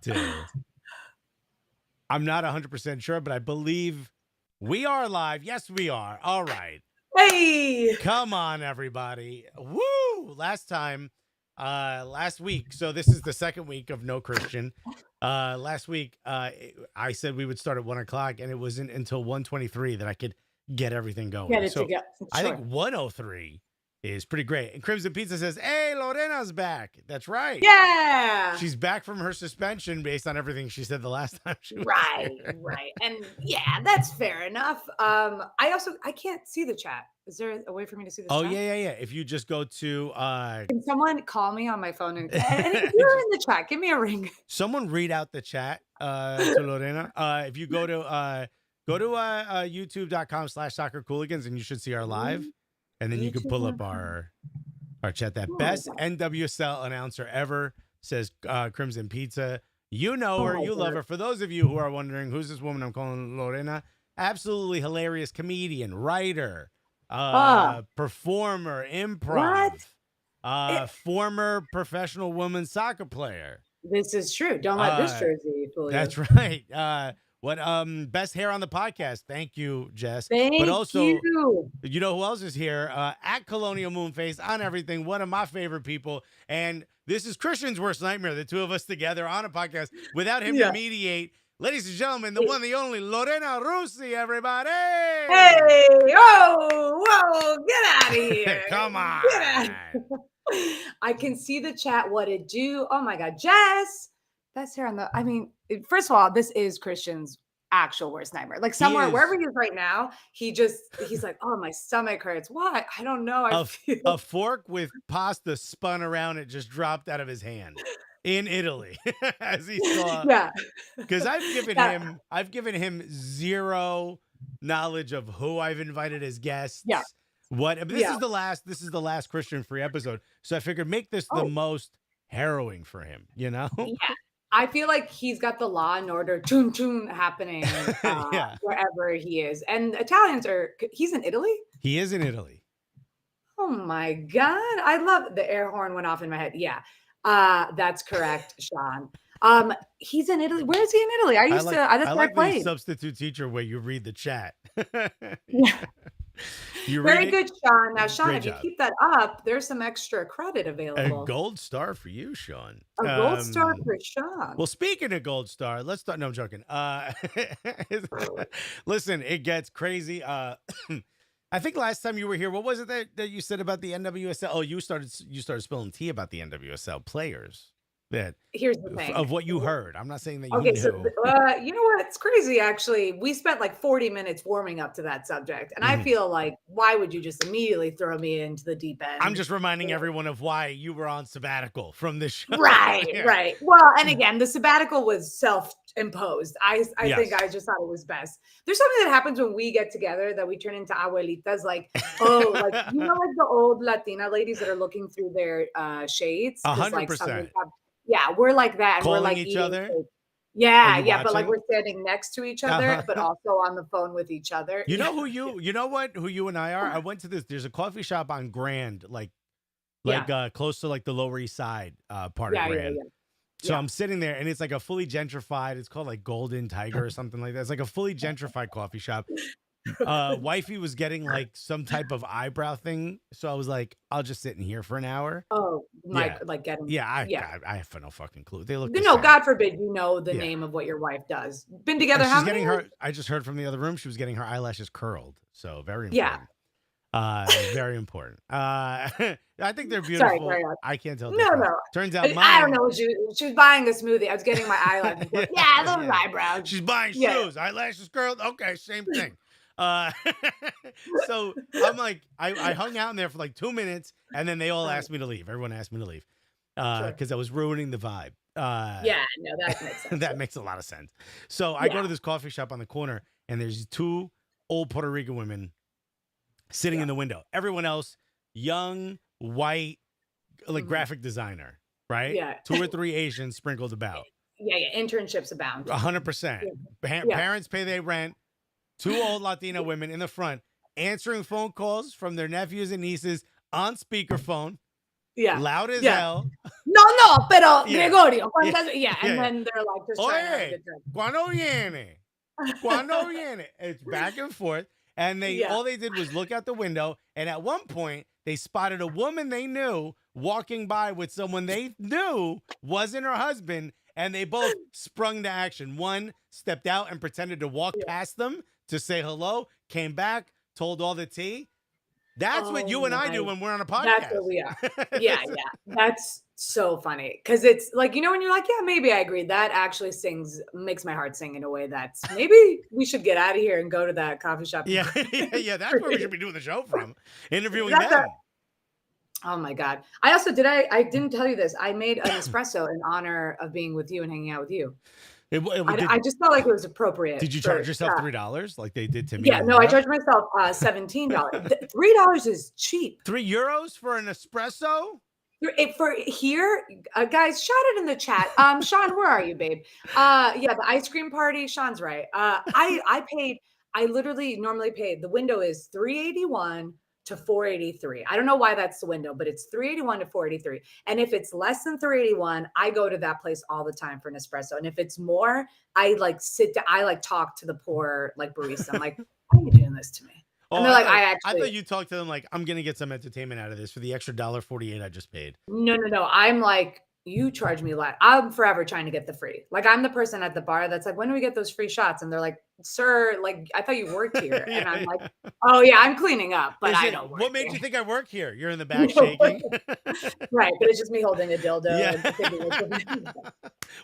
to. I'm not 100% sure, but I believe we are live. Yes, we are. All right. Hey! Come on, everybody. Woo! Last week, so this is the second week of No Christian. Last week, I said we would start at 1 o'clock, and it wasn't until 1:23 that I could get everything going. Get it together. I think 1:03 is pretty great. And Crimson Pizza says, hey, Lorena's back. That's right. Yeah. She's back from her suspension based on everything she said the last time she was here. Right. And yeah, that's fair enough. I can't see the chat. Is there a way for me to see the chat? Oh, yeah. If you just go to Can someone call me on my phone and if you're in the chat, give me a ring. Someone read out the chat to Lorena. If you go to youtube.com/soccercooligans and you should see our live. And then you can pull up our chat. That best NWSL announcer ever, says Crimson Pizza. You know her. You love her. For those of you who are wondering, who's this woman I'm calling Lorena? Absolutely hilarious comedian, writer, performer, improv, former professional women's soccer player. This is true. Don't let this jersey fool you. That's right. Best hair on the podcast. Thank you, Jess. Thank you. You know who else is here? At Colonial Moonface on everything. One of my favorite people. And this is Christian's worst nightmare. The two of us together on a podcast without him to mediate. Ladies and gentlemen, the one, the only Lorena Russi, everybody. Hey, whoa, get out of here. Come on. I can see the chat. What it do? Oh my God, Jess. Best hair on the, first of all, this is Christian's actual worst nightmare. Like somewhere, wherever he is right now, he's like, oh, my stomach hurts. Why? I don't know. A fork with pasta spun around, it just dropped out of his hand in Italy as he saw. Yeah. Because I've given him zero knowledge of who I've invited as guests. Yeah. This is the last Christian free episode. So I figured make this the most harrowing for him, you know? Yeah. I feel like he's got the Law and Order tune happening wherever he is. And he's in Italy? He is in Italy. Oh my God. I love the air horn went off in my head. Yeah. That's correct, Sean. He's in Italy. Where is he in Italy? That's where I played. The substitute teacher where you read the chat. Yeah. Very good, Sean. Now, Sean, if you keep that up, there's some extra credit available. A gold star for you, Sean. A gold star for Sean. Well, speaking of gold star, let's start. No, I'm joking. Listen, it gets crazy. I think last time you were here, what was it that you said about the NWSL? Oh, you started spilling tea about the NWSL players. Here's the thing of what you heard. I'm not saying that you knew. So, you know what? It's crazy, actually. We spent like 40 minutes warming up to that subject. And I feel like, why would you just immediately throw me into the deep end? I'm just reminding everyone of why you were on sabbatical from this show. Right. Well, and again, the sabbatical was self-imposed. I think I just thought it was best. There's something that happens when we get together that we turn into abuelitas, like the old Latina ladies that are looking through their shades. 100%. Yeah, we're like that. Calling we're like each other. Yeah, but like we're standing next to each other, but also on the phone with each other. You know who you and I are? I went to there's a coffee shop on Grand, close to like the Lower East Side part of Grand. Yeah. So I'm sitting there and it's like a fully gentrified, it's called like Golden Tiger or something like that. It's like a fully gentrified coffee shop. Wifey was getting like some type of eyebrow thing, so I was like, I'll just sit in here for an hour. Oh, like getting I have no fucking clue. They look God forbid you know the name of what your wife does. Been together how many years? I just heard from the other room she was getting her eyelashes curled, so very important. Very important. I think they're beautiful. Sorry, I can't tell. No. Turns out I don't know. She was buying a smoothie. I was getting my eyelashes. Those eyebrows. She's buying shoes. Eyelashes curled. Okay, same thing. So I'm like, I hung out in there for like 2 minutes, and then they all asked me to leave. Everyone asked me to leave because I was ruining the vibe. That makes sense. That makes a lot of sense. So I go to this coffee shop on the corner, and there's two old Puerto Rican women sitting in the window. Everyone else, young, white, like graphic designer, right? Yeah. 2 or 3 Asians sprinkled about. Yeah. Internships abound. 100%. Parents pay their rent. 2 old Latina women in the front answering phone calls from their nephews and nieces on speakerphone. Yeah. Loud as hell. No, pero Yeah. Gregorio. Yeah. And then they're like just trying to have a good drink. Cuando viene? Cuando viene? It's back and forth. And all they did was look out the window. And at one point, they spotted a woman they knew walking by with someone they knew wasn't her husband. And they both sprung to action. One stepped out and pretended to walk past them to say hello, came back, told all the tea. That's what you and I do when we're on a podcast. That's what we are. Yeah. That's so funny. Because it's like, when you're like, yeah, maybe I agree. That actually makes my heart sing in a way that's maybe we should get out of here and go to that coffee shop. Yeah. That's where we should be doing the show from. Interviewing them. Oh my God. I also I didn't tell you this. I made an espresso in honor of being with you and hanging out with you. I just felt like it was appropriate. Did you charge yourself $3 like they did to me? Yeah, no, I charged myself $17. $3 is cheap. €3 for an espresso? For here, guys, shout it in the chat. Sean, where are you, babe? The ice cream party. Sean's right. I literally normally paid. The window is $381 to $483. I don't know why that's the window, but it's $381 to $483. And if it's less than $381, I go to that place all the time for an espresso. And if it's more, I sit down, I talk to the poor barista. I'm like, why are you doing this to me? And they're I thought you talked to them like, I'm gonna get some entertainment out of this for the extra $1.48 I just paid. No. I'm like, you charge me less. I'm forever trying to get the free. I'm the person at the bar that's like, when do we get those free shots? And they're like, sir, I thought you worked here. And I'm like, oh yeah, I'm cleaning up, but I don't work What made here. you think I work here? You're in the back shaking. Right, but it's just me holding a dildo. Yeah.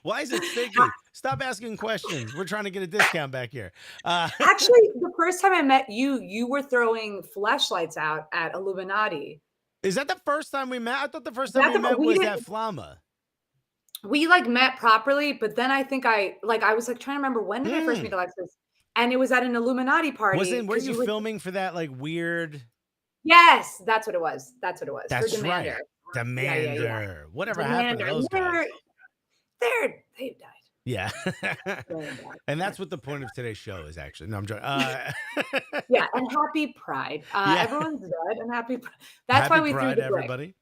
Why is it sticky? Stop asking questions. We're trying to get a discount back here. Actually, the first time I met you, you were throwing flashlights out at Illuminati. Is that the first time we met? I thought the first time we met was at Flama. We met properly, but then I think I was trying to remember, when did I first meet Alexis? And it was at an Illuminati party. Were you filming for that weird? Yes, that's what it was. That's for Demander. Right. Demander. Yeah. Whatever happened to those guys? They've died. Yeah. And that's what the point of today's show is, actually. No, I'm joking. Yeah, and happy Pride. Everyone's dead and happy Pride. That's happy why we Pride, threw the everybody. break.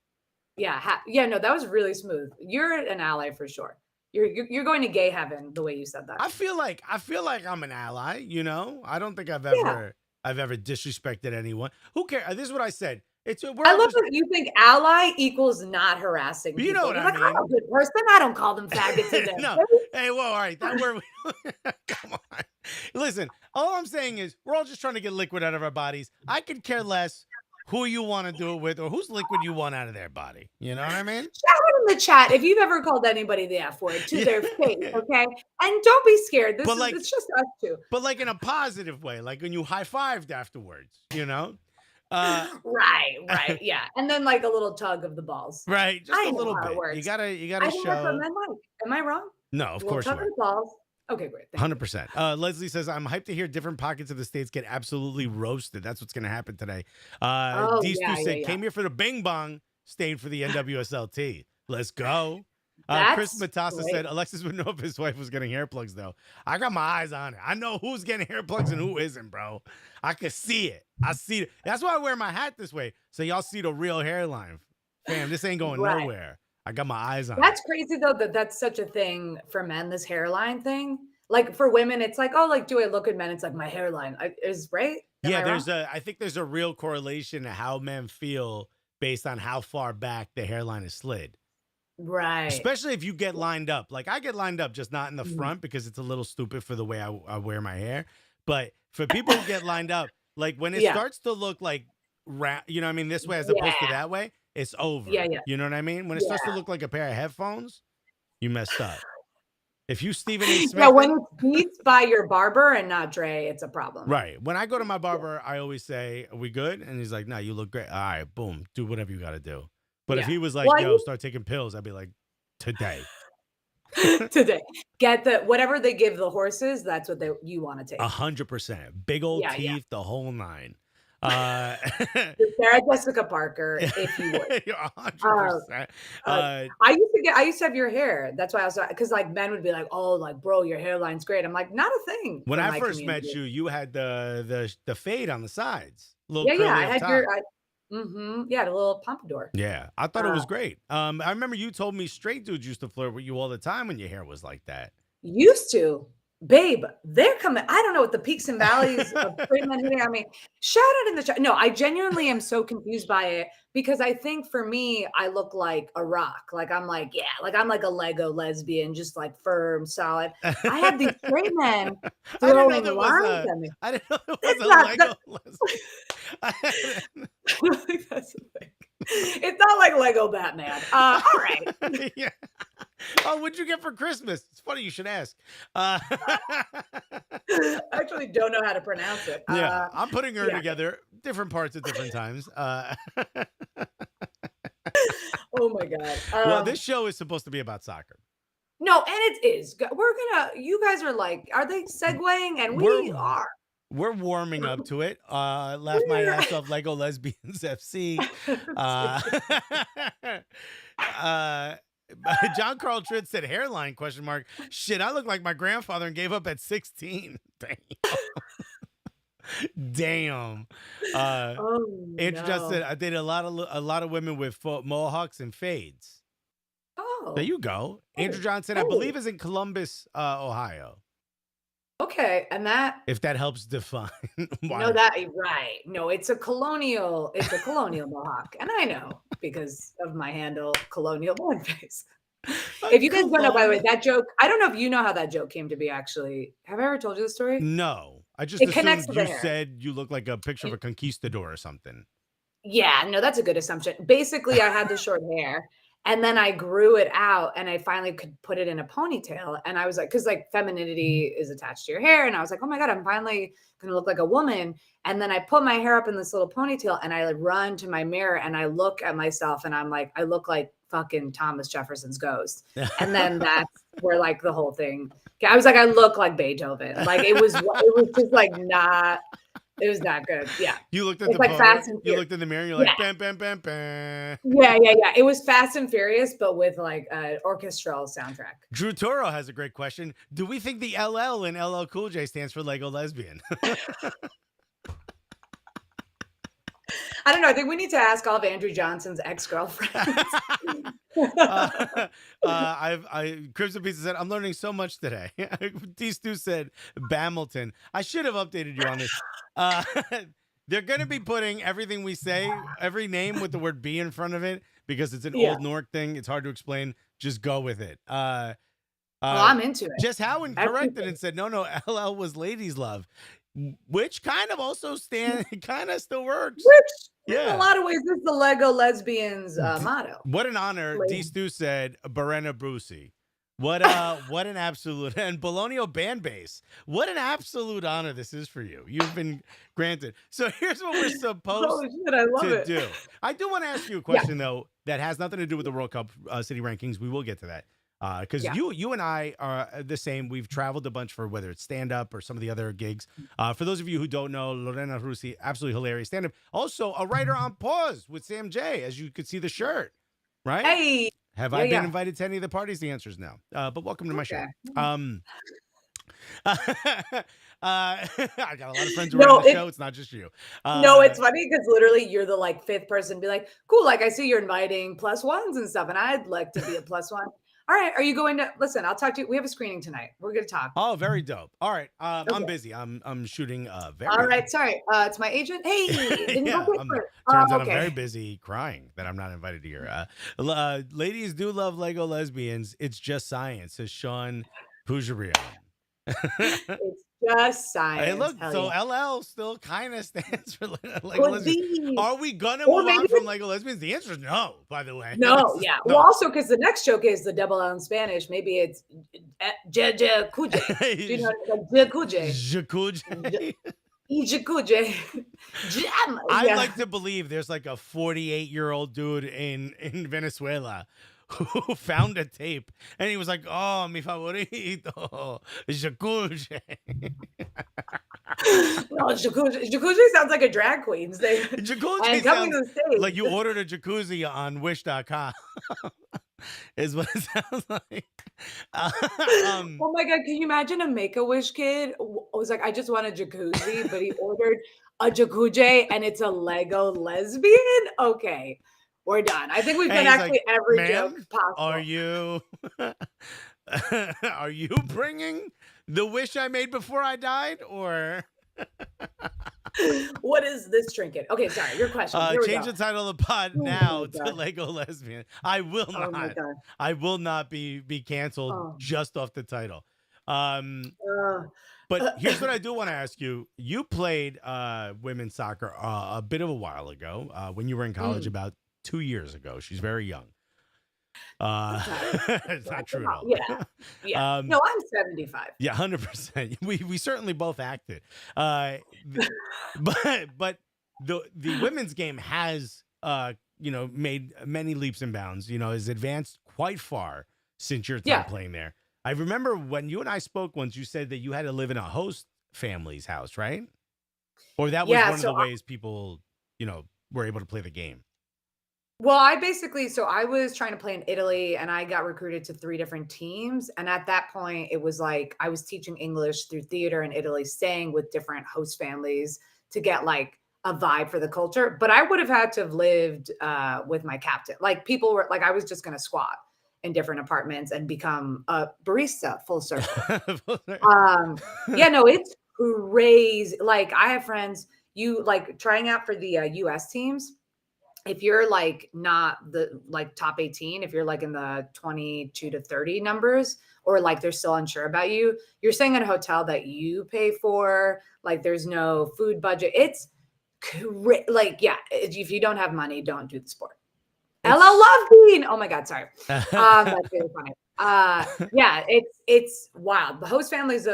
Yeah. No, that was really smooth. You're an ally for sure. You're going to gay heaven the way you said that. I feel like I'm an ally. I don't think I've ever disrespected anyone. Who cares? This is what I said. I love that you think ally equals not harassing people. You know what I mean? I'm a good person. I don't call them faggots in there. No. Hey, well, all right. That word. Come on. Listen, all I'm saying is we're all just trying to get liquid out of our bodies. I could care less who you want to do it with or whose liquid you want out of their body. You know what I mean? Shout out in the chat if you've ever called anybody the F word to their face, okay? And don't be scared. It's just us two. But in a positive way, when you high-fived afterwards, Right. Yeah. And then a little tug of the balls. Right. Just a little bit. You gotta show. Am I wrong? No, of course not. Tug of the balls. Okay, great. 100%. Leslie says, I'm hyped to hear different pockets of the states get absolutely roasted. That's what's going to happen today. Said, came here for the Bing Bong, stayed for the NWSLT. Let's go. Chris Matassa said, Alexis would know if his wife was getting hair plugs, though. I got my eyes on it. I know who's getting hair plugs and who isn't, bro. I can see it. I see it. That's why I wear my hat this way, so y'all see the real hairline. Fam, this ain't going nowhere. I got my eyes on That's crazy, though, that's such a thing for men, this hairline thing. For women, it's do I look at men? It's my hairline is right. I think there's a real correlation to how men feel based on how far back the hairline is slid. Right. Especially if you get lined up. I get lined up, just not in the front because it's a little stupid for the way I wear my hair. But for people who get lined up, when it starts to look this way as opposed to that way, it's over. Yeah. You know what I mean? When it starts to look like a pair of headphones, you messed up. If you Stephen A. Smith, when it's beats by your barber and not Dre, it's a problem. Right. When I go to my barber, I always say, "Are we good?" And he's like, "No, you look great." All right, boom, do whatever you got to do. But if he was like, "Yo, start taking pills," I'd be like, "Today." Today, get whatever they give the horses. That's what you want to take. 100%, big old teeth, the whole nine. Sarah Jessica Parker, if you would. 100%. I used to have your hair. That's why I was because men would be like, "Oh, bro, your hairline's great." I'm like, not a thing. When I first met you, you had the fade on the sides. I had Yeah, the little pompadour. Yeah, I thought it was great. I remember you told me straight dudes used to flirt with you all the time when your hair was like that. Used to. Babe, they're coming. I don't know what the peaks and valleys of straight men hitting. I mean, shout out in the chat. No, I genuinely am so confused by it because I think for me, I look like a rock. Like I'm like, yeah, like I'm like a Lego lesbian, just like firm, solid. I have these straight men throwing lines at me. I didn't know there was a Lego lesbian. That's the thing. It's not like Lego Batman. All right. Yeah. Oh, what'd you get for Christmas? It's funny you should ask. I actually don't know how to pronounce it. Yeah, I'm putting her together, different parts at different times. Oh my God. Well, this show is supposed to be about soccer. No, and it is. You guys are like, are they segueing? And we are. We're warming up to it. Laughed my ass off, Lego Lesbians FC. John Carl Tritt said hairline ? Shit, I look like my grandfather and gave up at 16. Damn. Andrew just said I dated a lot of women with mohawks and fades. Oh, there you go. Andrew Johnson, I believe, is in Columbus, Ohio. Okay, and that, if that helps define why. No, that right. No, it's a colonial mohawk. And I know because of my handle, Colonial Boneface. If you guys don't know, by the way, that joke, I don't know if you know how that joke came to be, actually. Have I ever told you the story? No. I just assumed you said you look like a picture of a conquistador or something. Yeah, no, that's a good assumption. Basically, I had the short hair. And then I grew it out and I finally could put it in a ponytail. And I was like, because like femininity is attached to your hair. And I was like, oh my God, I'm finally going to look like a woman. And then I put my hair up in this little ponytail and I like run to my mirror and I look at myself and I'm like, I look like fucking Thomas Jefferson's ghost. And then that's where like the whole thing, I was like, I look like Beethoven. Like it was just like not. It was that good. Yeah. You looked at the like Fast and you looked in the mirror and you're like, bam, bam, bam, bam. Yeah. It was Fast and Furious, but with like an orchestral soundtrack. Drew Toro has a great question. Do we think the LL in LL Cool J stands for Lego Lesbian? I don't know. I think we need to ask all of Andrew Johnson's ex-girlfriends. Crimson Pizza said, I'm learning so much today. D Stu said, Bamilton. I should have updated you on this. They're going to be putting everything we say, every name with the word B in front of it, because it's an Old Nork thing. It's hard to explain. Just go with it. Well, I'm into it. Jess Howen corrected and said, no, LL was ladies love, which kind of also still works. In a lot of ways, this is the Lego Lesbians motto. What an honor. D Stu said, Barena Brucey. What an absolute, and Bologna band base. What an absolute honor this is for you. You've been granted. So here's what we're supposed to do. I do want to ask you a question, though, that has nothing to do with the World Cup city rankings. We will get to that. Because you and I are the same. We've traveled a bunch for whether it's stand-up or some of the other gigs. For those of you who don't know, Lorena Russi, absolutely hilarious stand-up. Also, a writer on Pause with Sam J, as you could see the shirt, right? Hey. Have I been invited to any of the parties? The answer is no. But welcome to my show. I got a lot of friends who are on the show. It's not just you. No, it's funny because literally you're the like fifth person to be like, cool, like I see you're inviting +1s and stuff, and I'd like to be a +1. All right. Are you going to listen? I'll talk to you. We have a screening tonight. We're going to talk. Oh, very dope. All right. I'm busy. I'm shooting. All right. Sorry. It's my agent. Hey. Turns out I'm very busy crying that I'm not invited to your. Ladies do love Lego Lesbians. It's just science, says Sean Pujarion. It's just science. Hey, look. So LL still kind of stands for Lego Lesbians. Are we gonna move on from Lego Lesbians? The answer is no. By the way, no. Yeah. No. Well, also because the next joke is the double L in Spanish. Maybe it's jacuje. Do you know jacuje? Jacuje. I'd like to believe there's like a 48-year-old dude in Venezuela who found a tape and he was like, oh, mi favorito, jacuzzi. No, jacuzzi sounds like a drag queen's name. Jacuzzi sounds like you ordered a jacuzzi on wish.com. is what it sounds like. Oh my God, can you imagine a Make-A-Wish kid was like, I just want a jacuzzi, but he ordered a jacuzzi and it's a Lego lesbian? Okay, we're done. I think we've done And he's like, actually every joke ma'am, are possible. you are you bringing the wish I made before I died, or What is this trinket? Okay, sorry, your question. Here we change go. the title of the pod Oh my now to God. Lego lesbian? I will Oh my not. God. I will not be canceled Oh. just off the title. But Uh, here's what I do want to ask you. You played women's soccer a bit of a while ago when you were in college, about 2 years ago. She's very young. It's not true at all. Yeah. No, I'm 75. Yeah, 100%. We certainly both acted. But the women's game has made many leaps and bounds. Has advanced quite far since your time playing there. I remember when you and I spoke once, you said that you had to live in a host family's house, right? Or that was one of the ways people, were able to play the game. Well, I was trying to play in Italy and I got recruited to 3 different teams. And at that point, it was like I was teaching English through theater in Italy, staying with different host families to get like a vibe for the culture. But I would have had to have lived with my captain. Like people were like, I was just going to squat in different apartments and become a barista full circle. Yeah, no, it's crazy. Like I have friends, you like trying out for the US teams. If you're like not the like top 18, if you're like in the 22 to 30 numbers, or like they're still unsure about you, you're staying in a hotel that you pay for. Like there's no food budget. It's like, yeah, if you don't have money, don't do the sport. Ella Lovebean. Oh my God, sorry. That's really funny. Yeah, it's wild. The host families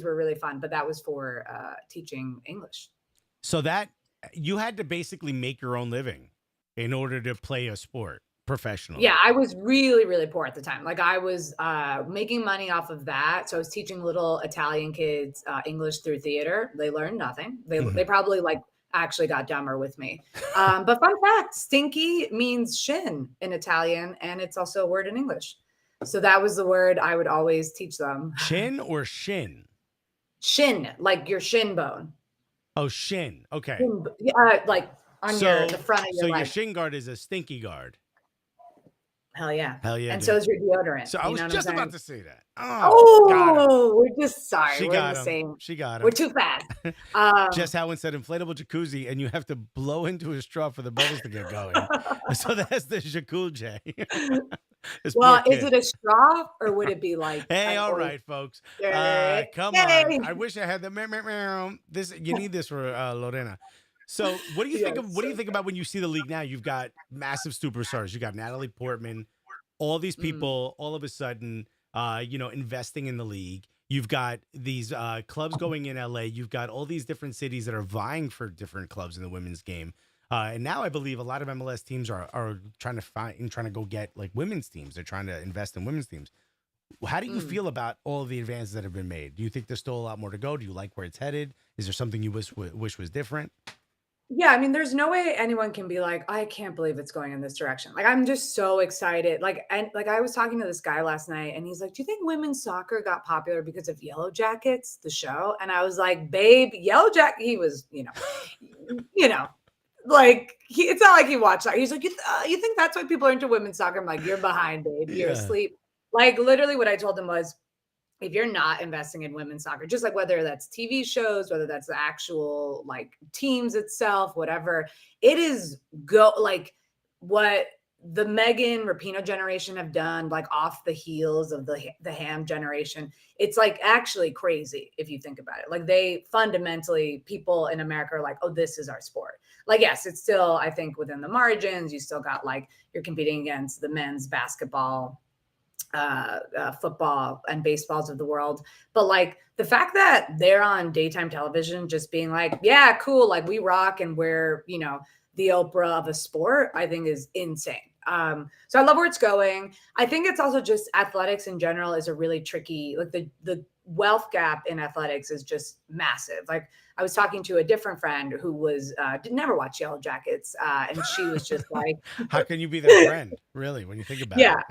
were really fun, but that was for teaching English. So that you had to basically make your own living in order to play a sport professionally. Yeah, I was really, really poor at the time. Like I was making money off of that. So I was teaching little Italian kids English through theater. They learned nothing. They probably like actually got dumber with me. But fun fact, stinky means shin in Italian, and it's also a word in English. So that was the word I would always teach them. Chin or shin? Shin, like your shin bone. Oh, shin. Okay. Like on the front of your leg. So your shin guard is a stinky guard. Hell yeah. Hell yeah. And so is your deodorant. So I was just about to say that. Oh, we're just sorry. She got him. She got him. We're too fast. Just how instead inflatable jacuzzi, and you have to blow into a straw for the bubbles to get going. So that's the jacuzzi. Well, is it a straw or would it be like? Hey, all right, folks. Come on. I wish I had the this. You need this for Lorena. So, what do you think of? What do you think about when you see the league now? You've got massive superstars. You got Natalie Portman. All these people, all of a sudden, investing in the league. You've got these clubs going in LA. You've got all these different cities that are vying for different clubs in the women's game. And now I believe a lot of MLS teams are trying to go get like women's teams. They're trying to invest in women's teams. How do you feel about all of the advances that have been made? Do you think there's still a lot more to go? Do you like where it's headed? Is there something you wish was different? Yeah, I mean, there's no way anyone can be like, I can't believe it's going in this direction. Like, I'm just so excited. Like, and like I was talking to this guy last night and he's like, do you think women's soccer got popular because of Yellow Jackets, the show? And I was like, babe, Yellow Jacket, he was, like it's not like he watched that. He's like, you think that's why people are into women's soccer? I'm like, you're behind, babe. You're asleep. Like literally what I told him was, if you're not investing in women's soccer, just like whether that's TV shows, whether that's the actual like teams itself, whatever, it is like what the Megan Rapinoe generation have done, like off the heels of the Ham generation. It's like actually crazy if you think about it. Like they fundamentally, people in America are like, oh, this is our sport. Like, yes, it's still, I think within the margins, you still got like, you're competing against the men's basketball, football and baseballs of the world. But like the fact that they're on daytime television, just being like, yeah, cool. Like we rock and we're, the Oprah of a sport, I think is insane. So I love where it's going. I think it's also just athletics in general is a really tricky, like the wealth gap in athletics is just massive. Like I was talking to a different friend who was did never watch Yellow Jackets, and she was just like, "How can you be their friend, really, when you think about it?" Yeah,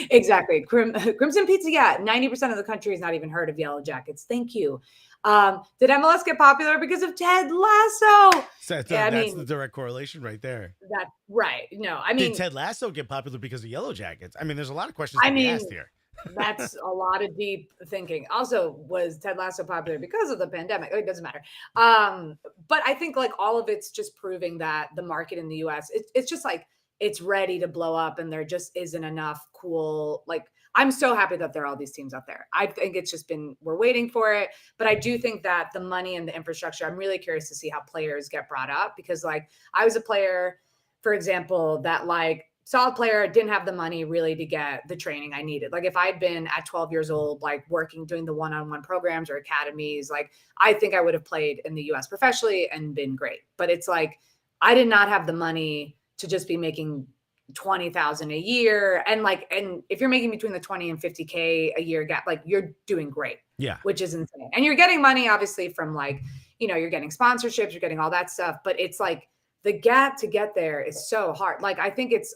exactly. Crimson Pizza. Yeah, 90% of the country has not even heard of Yellow Jackets. Thank you. Did MLS get popular because of Ted Lasso? So that's the direct correlation right there. That's right. No, I mean, did Ted Lasso get popular because of Yellow Jackets? I mean, there's a lot of questions to be asked here. That's a lot of deep thinking. Also, was Ted Lasso popular because of the pandemic? It doesn't matter. But I think like all of it's just proving that the market in the US, it's just like it's ready to blow up, and there just isn't enough cool. Like I'm so happy that there are all these teams out there. I think it's just been we're waiting for it. But I do think that the money and the infrastructure, I'm really curious to see how players get brought up, because like I was a player, for example, that like solid player, didn't have the money really to get the training I needed. Like if I'd been at 12 years old, like working, doing the one-on-one programs or academies, like I think I would have played in the US professionally and been great. But it's like, I did not have the money to just be making 20,000 a year. And like, and if you're making between the 20 and 50K a year gap, like you're doing great. Yeah. Which is insane. And you're getting money obviously from like, you know, you're getting sponsorships, you're getting all that stuff, but it's like the gap to get there is so hard. Like, I think it's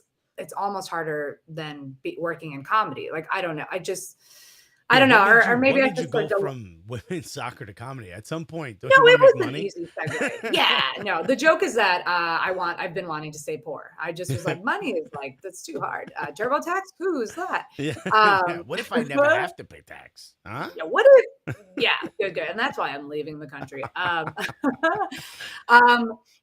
almost harder than working in comedy. Like, I don't know. I don't know. Or maybe I just go from women's soccer to comedy at some point. No, it was an easy segue. Yeah, no. The joke is that I've been wanting to stay poor. I just was like, money is like, that's too hard. TurboTax? Who's that? Yeah. What if I never have to pay tax? Huh? Yeah. What if? Yeah, good. And that's why I'm leaving the country.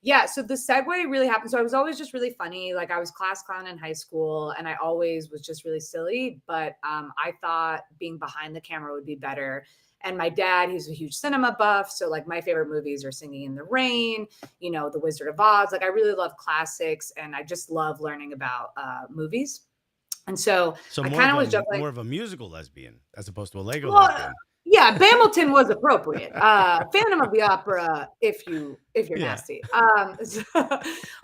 Yeah. So the segue really happened. So I was always just really funny. Like I was class clown in high school, and I always was just really silly. But I thought being behind the camera would be better. And my dad, he's a huge cinema buff. So like my favorite movies are Singing in the Rain, you know, The Wizard of Oz. Like I really love classics, and I just love learning about movies. And so I kind of was just like more of a musical lesbian as opposed to a Lego lesbian. Yeah, Bamilton was appropriate. Phantom of the Opera, if you're nasty.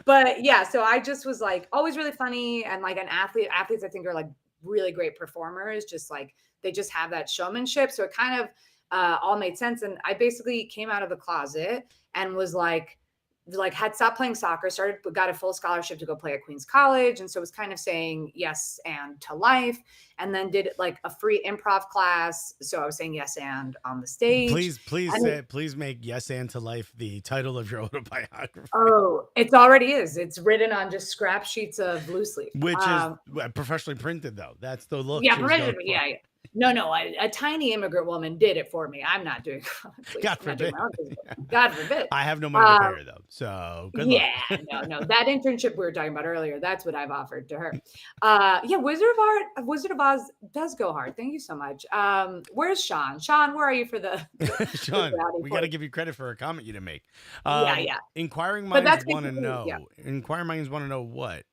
But yeah, so I just was like always really funny, and like an athlete. Athletes, I think, are like really great performers. Just like they just have that showmanship. So it kind of all made sense. And I basically came out of the closet and was like had stopped playing soccer, got a full scholarship to go play at Queens College. And so it was kind of saying yes and to life, and then did like a free improv class. So I was saying yes and on the stage. Please make Yes and to Life the title of your autobiography. Oh, it already is. It's written on just scrap sheets of loose leaf. Which is professionally printed though. That's the look. Yeah, yeah. No, a tiny immigrant woman did it for me. I'm not doing it. God forbid. God forbid. I have no money to pay her though. So good luck. No. That internship we were talking about earlier, that's what I've offered to her. Yeah, Wizard of Oz does go hard. Thank you so much. Where's Sean? Sean, where are you for the Sean, we got to give you credit for a comment you didn't make. Yeah. Inquiring minds want to know. Yeah. Inquiring minds want to know what?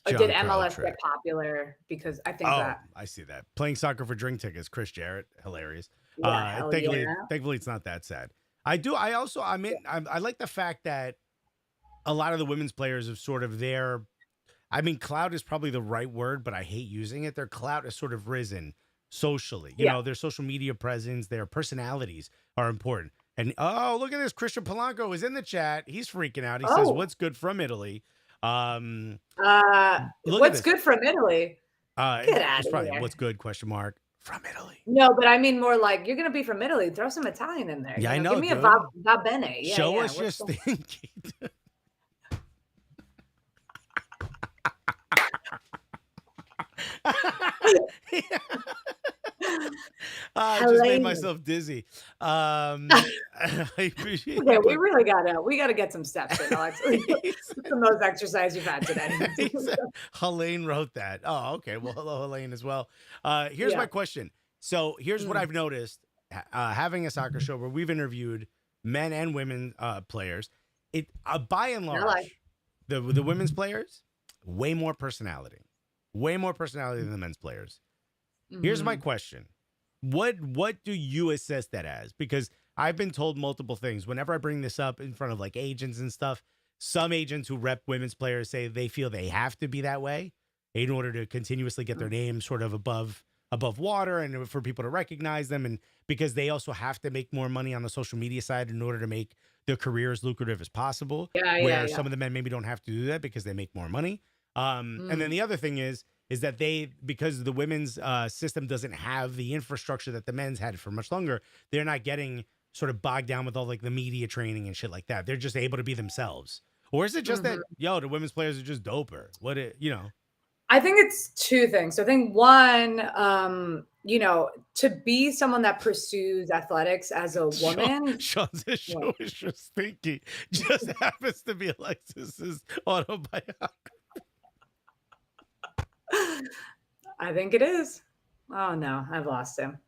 Did MLS get popular? Because I think I see that. Playing soccer for drink tickets, Chris Jarrett, hilarious. Yeah, thankfully, it's not that sad. I like the fact that a lot of the women's players have sort of clout is probably the right word, but I hate using it. Their clout has sort of risen socially. You know, their social media presence, their personalities are important. And look at this. Christian Polanco is in the chat. He's freaking out. He says, "What's good from Italy?" What's good from Italy? Get out of here. What's good? Question mark from Italy. No, but I mean more like you're gonna be from Italy. Throw some Italian in there. Yeah, I know. Give me a va bene. Yeah, Show us your stinky. I just made myself dizzy. Okay, we gotta get some steps in, Alex. It's the most exercise you've had today. Helene wrote that. Oh, okay. Well, hello, Helene, as well. Here's my question. So here's what I've noticed having a soccer show where we've interviewed men and women players. It by and large, the women's players, way more personality than the men's players. Here's my question. What do you assess that as? Because I've been told multiple things. Whenever I bring this up in front of like agents and stuff, some agents who rep women's players say they feel they have to be that way in order to continuously get their name sort of above above water and for people to recognize them, and because they also have to make more money on the social media side in order to make their career as lucrative as possible. Where some of the men maybe don't have to do that because they make more money. And then the other thing is that because the women's system doesn't have the infrastructure that the men's had for much longer, they're not getting sort of bogged down with all like the media training and shit like that. They're just able to be themselves. Or is it just that, the women's players are just doper? I think it's two things. So I think one, to be someone that pursues athletics as a woman. Sean's show is just thinking. Just happens to be Alexis's autobiography. I think it is. Oh no, I've lost him.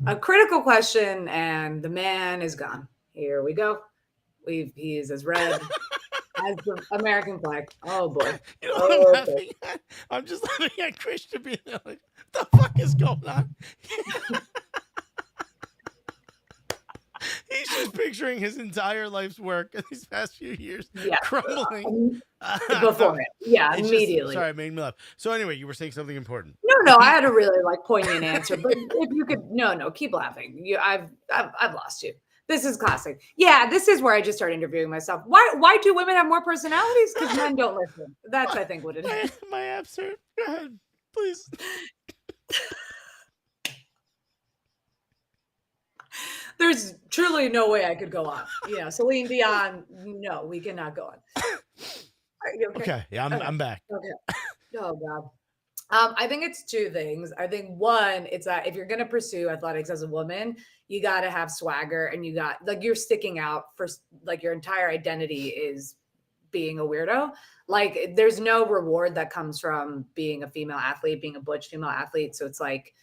A critical question, and the man is gone. Here we go. He is as red as the American flag. Oh boy. I'm just laughing at Christian being like, what the fuck is going on? He's just picturing his entire life's work in these past few years crumbling. Before it. Yeah, immediately. Sorry, I made me laugh. So anyway, you were saying something important. No, I had a really poignant answer, but if you could, no, keep laughing. I've lost you. This is classic. Yeah, this is where I just start interviewing myself. Why do women have more personalities? Because men don't listen. That's, I think, what it is. My abs hurt. Go ahead, please. There's truly no way I could go on. Celine Dion, no, we cannot go on. Are you okay? Okay, yeah, I'm back. Okay. Oh, God. I think it's two things. I think one, it's that if you're going to pursue athletics as a woman, you got to have swagger, and you got you're sticking out for your entire identity is being a weirdo. Like, there's no reward that comes from being a female athlete, being a butch female athlete. So it's like,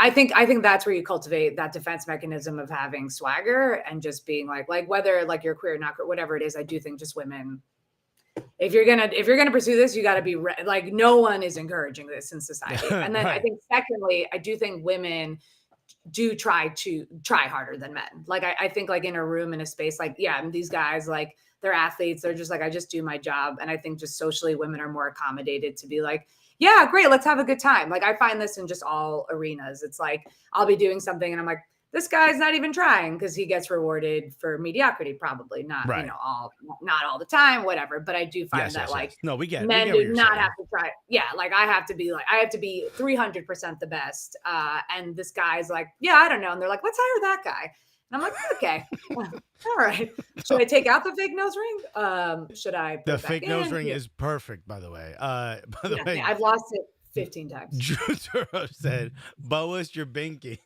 I think that's where you cultivate that defense mechanism of having swagger and just being like whether you're queer or not, whatever it is. I do think just women, if you're gonna pursue this, you got to be no one is encouraging this in society. And then I think secondly, I do think women do try harder than men. I think in a room, in a space, these guys, they're athletes. They're just I just do my job. And I think just socially women are more accommodated to be yeah, great, let's have a good time. I find this in just all arenas. It's I'll be doing something and I'm like, this guy's not even trying, because he gets rewarded for mediocrity, probably not, not all the time, whatever. But I do find no, we get men do not have to try. Yeah, I have to be 300% the best. And this guy's yeah, I don't know. And they're like, let's hire that guy. And I'm like, okay, all right. Should I take out the fake nose ring? Should I put the fake nose ring is perfect, by the way. By the way, I've lost it 15 times. Drew Turo said, Boas, you're binky.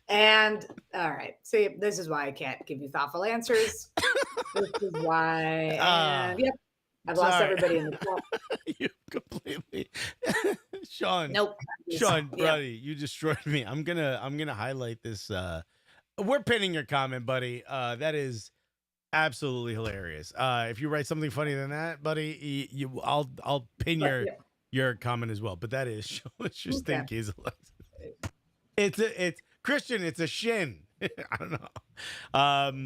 And all right. See, this is why I can't give you thoughtful answers. This is why. Yep. I've lost everybody in the chat. You completely. Sean. Nope. Sean, buddy, you destroyed me. I'm gonna highlight this. We're pinning your comment, buddy. That is absolutely hilarious. If you write something funnier than that, buddy, I'll pin your comment as well. But that is it's just think he's it's Christian. It's a shin. I don't know.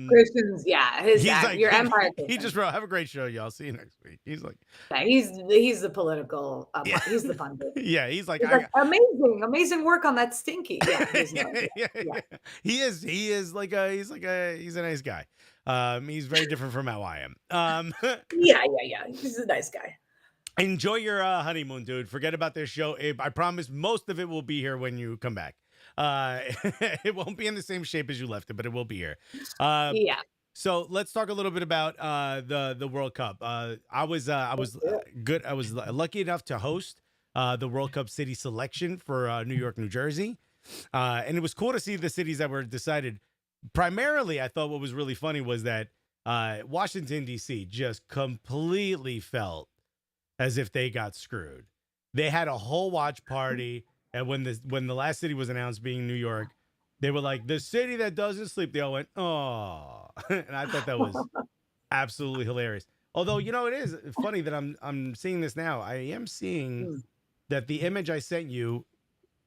Christian's, your empire. He just wrote, "Have a great show, y'all. See you next week." He's he's the political. He's the pundit. Yeah, he's amazing work on that stinky. Yeah, he is. He's a nice guy. He's very different from how I am. Yeah. He's a nice guy. Enjoy your honeymoon, dude. Forget about this show. I promise most of it will be here when you come back. It won't be in the same shape as you left it, but it will be here. So let's talk a little bit about the World Cup. I was good. I was lucky enough to host the World Cup city selection for New York, New Jersey, and it was cool to see the cities that were decided. Primarily, I thought what was really funny was that Washington D.C. just completely felt as if they got screwed. They had a whole watch party. And when the last city was announced being New York, they were like, the city that doesn't sleep. They all went, oh. And I thought that was absolutely hilarious. Although, it is funny that I'm seeing this now. I am seeing that the image I sent you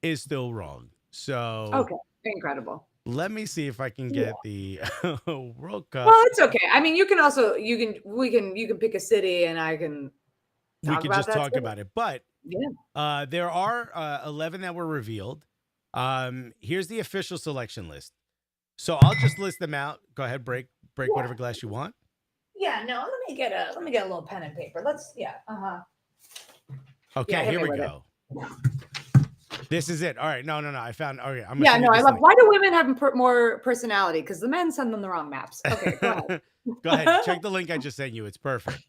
is still wrong. So okay, incredible. Let me see if I can get the World Cup. Well, it's okay. I mean, you can pick a city and I can talk about it. But Yeah. There are 11 that were revealed. Here's the official selection list. So I'll just list them out. Go ahead, break whatever glass you want. Yeah, no, let me get a little pen and paper. Okay, here we go. This is it. All right. No. I found. Okay, I'm I love. Why do women have more personality? Because the men send them the wrong maps. Okay, go ahead. Go ahead. Check the link I just sent you. It's perfect.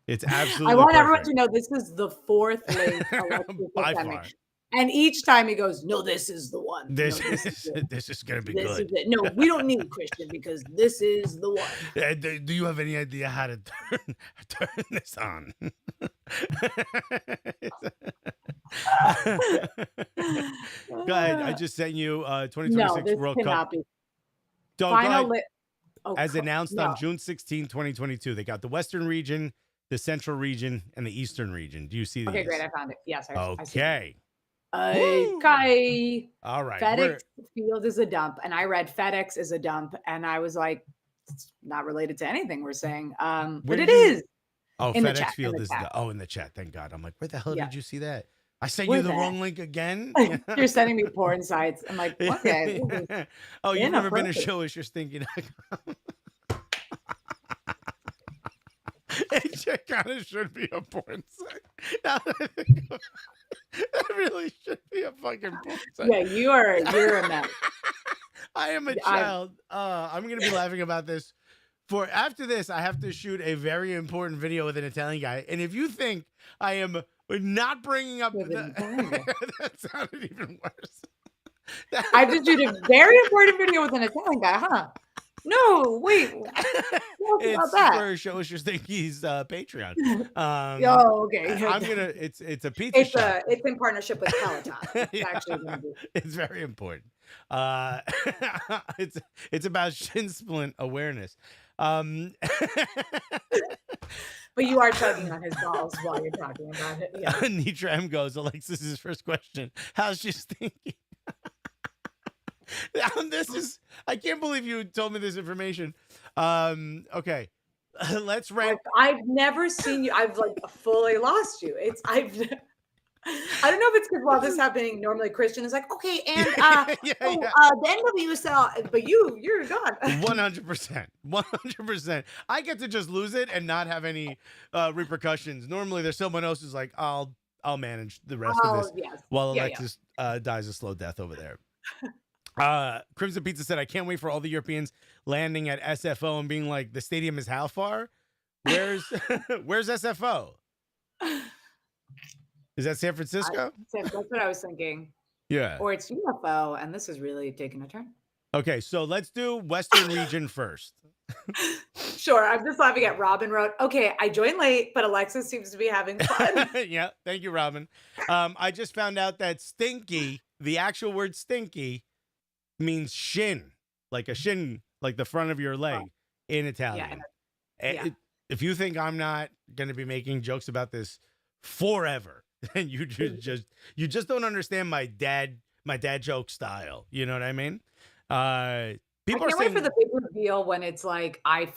It's absolutely. I want perfect. everyone to know this is the fourth link by far. And each time he goes, no, this is the one. This is gonna be good. No, we don't need Christian because this is the one. Do you have any idea how to turn this on? Go ahead. I just sent you 2026 World Cup. As announced on June 16, 2022. They got the Western region, the Central region, and the Eastern region. Do you see these? Okay, great. I found it. Yes. Okay. Okay. All right. FedEx Field is a dump. And I read FedEx is a dump. And I was like, it's not related to anything we're saying. But it is. Oh, FedEx Field is in the chat. Thank God. I'm like, where the hell did you see that? I sent you the wrong link again. You're sending me porn sites. I'm like, okay. Oh, you've never been to show us your stinking. It kind of should be a porn site. Now that I think of it, that really should be a fucking porn site. Yeah, you're a mess. I am a child. I'm gonna be laughing about this. After this, I have to shoot a very important video with an Italian guy. And if you think I am not bringing up that sounded even worse. I have to shoot a very important video with an Italian guy, huh? No, wait. It's for Show Us Your Stinkies Patreon. Okay. I'm gonna. It's a pizza shop. It's in partnership with Peloton. It's actually gonna be. It's very important. It's about shin splint awareness. But you are tugging on his balls while you're talking about it. Yeah. Nitra M goes, Alexis' first question. How's she stinking? I can't believe you told me this information. Okay. Let's rank. I've never seen you. I've fully lost you. I don't know if it's because while this is happening, normally Christian is like, okay, and the NWSL, but you're gone. 100%. 100%. I get to just lose it and not have any repercussions. Normally there's someone else who's like, I'll manage the rest of this while Alexis dies a slow death over there. Crimson Pizza said, I can't wait for all the Europeans landing at SFO and being like, the stadium is how far? Where's SFO? Is that San Francisco? That's what I was thinking. Yeah. Or it's UFO, and this is really taking a turn. Okay, so let's do Western region first. Sure. I'm just laughing at Robin wrote, okay, I joined late, but Alexis seems to be having fun. Yeah, thank you, Robin. I just found out that stinky, the actual word stinky, means shin, like a shin, like the front of your leg in Italian. If you think I'm not going to be making jokes about this forever, then you just don't understand my dad joke style. You know what I mean? People I can't wait for the big reveal when it's like, I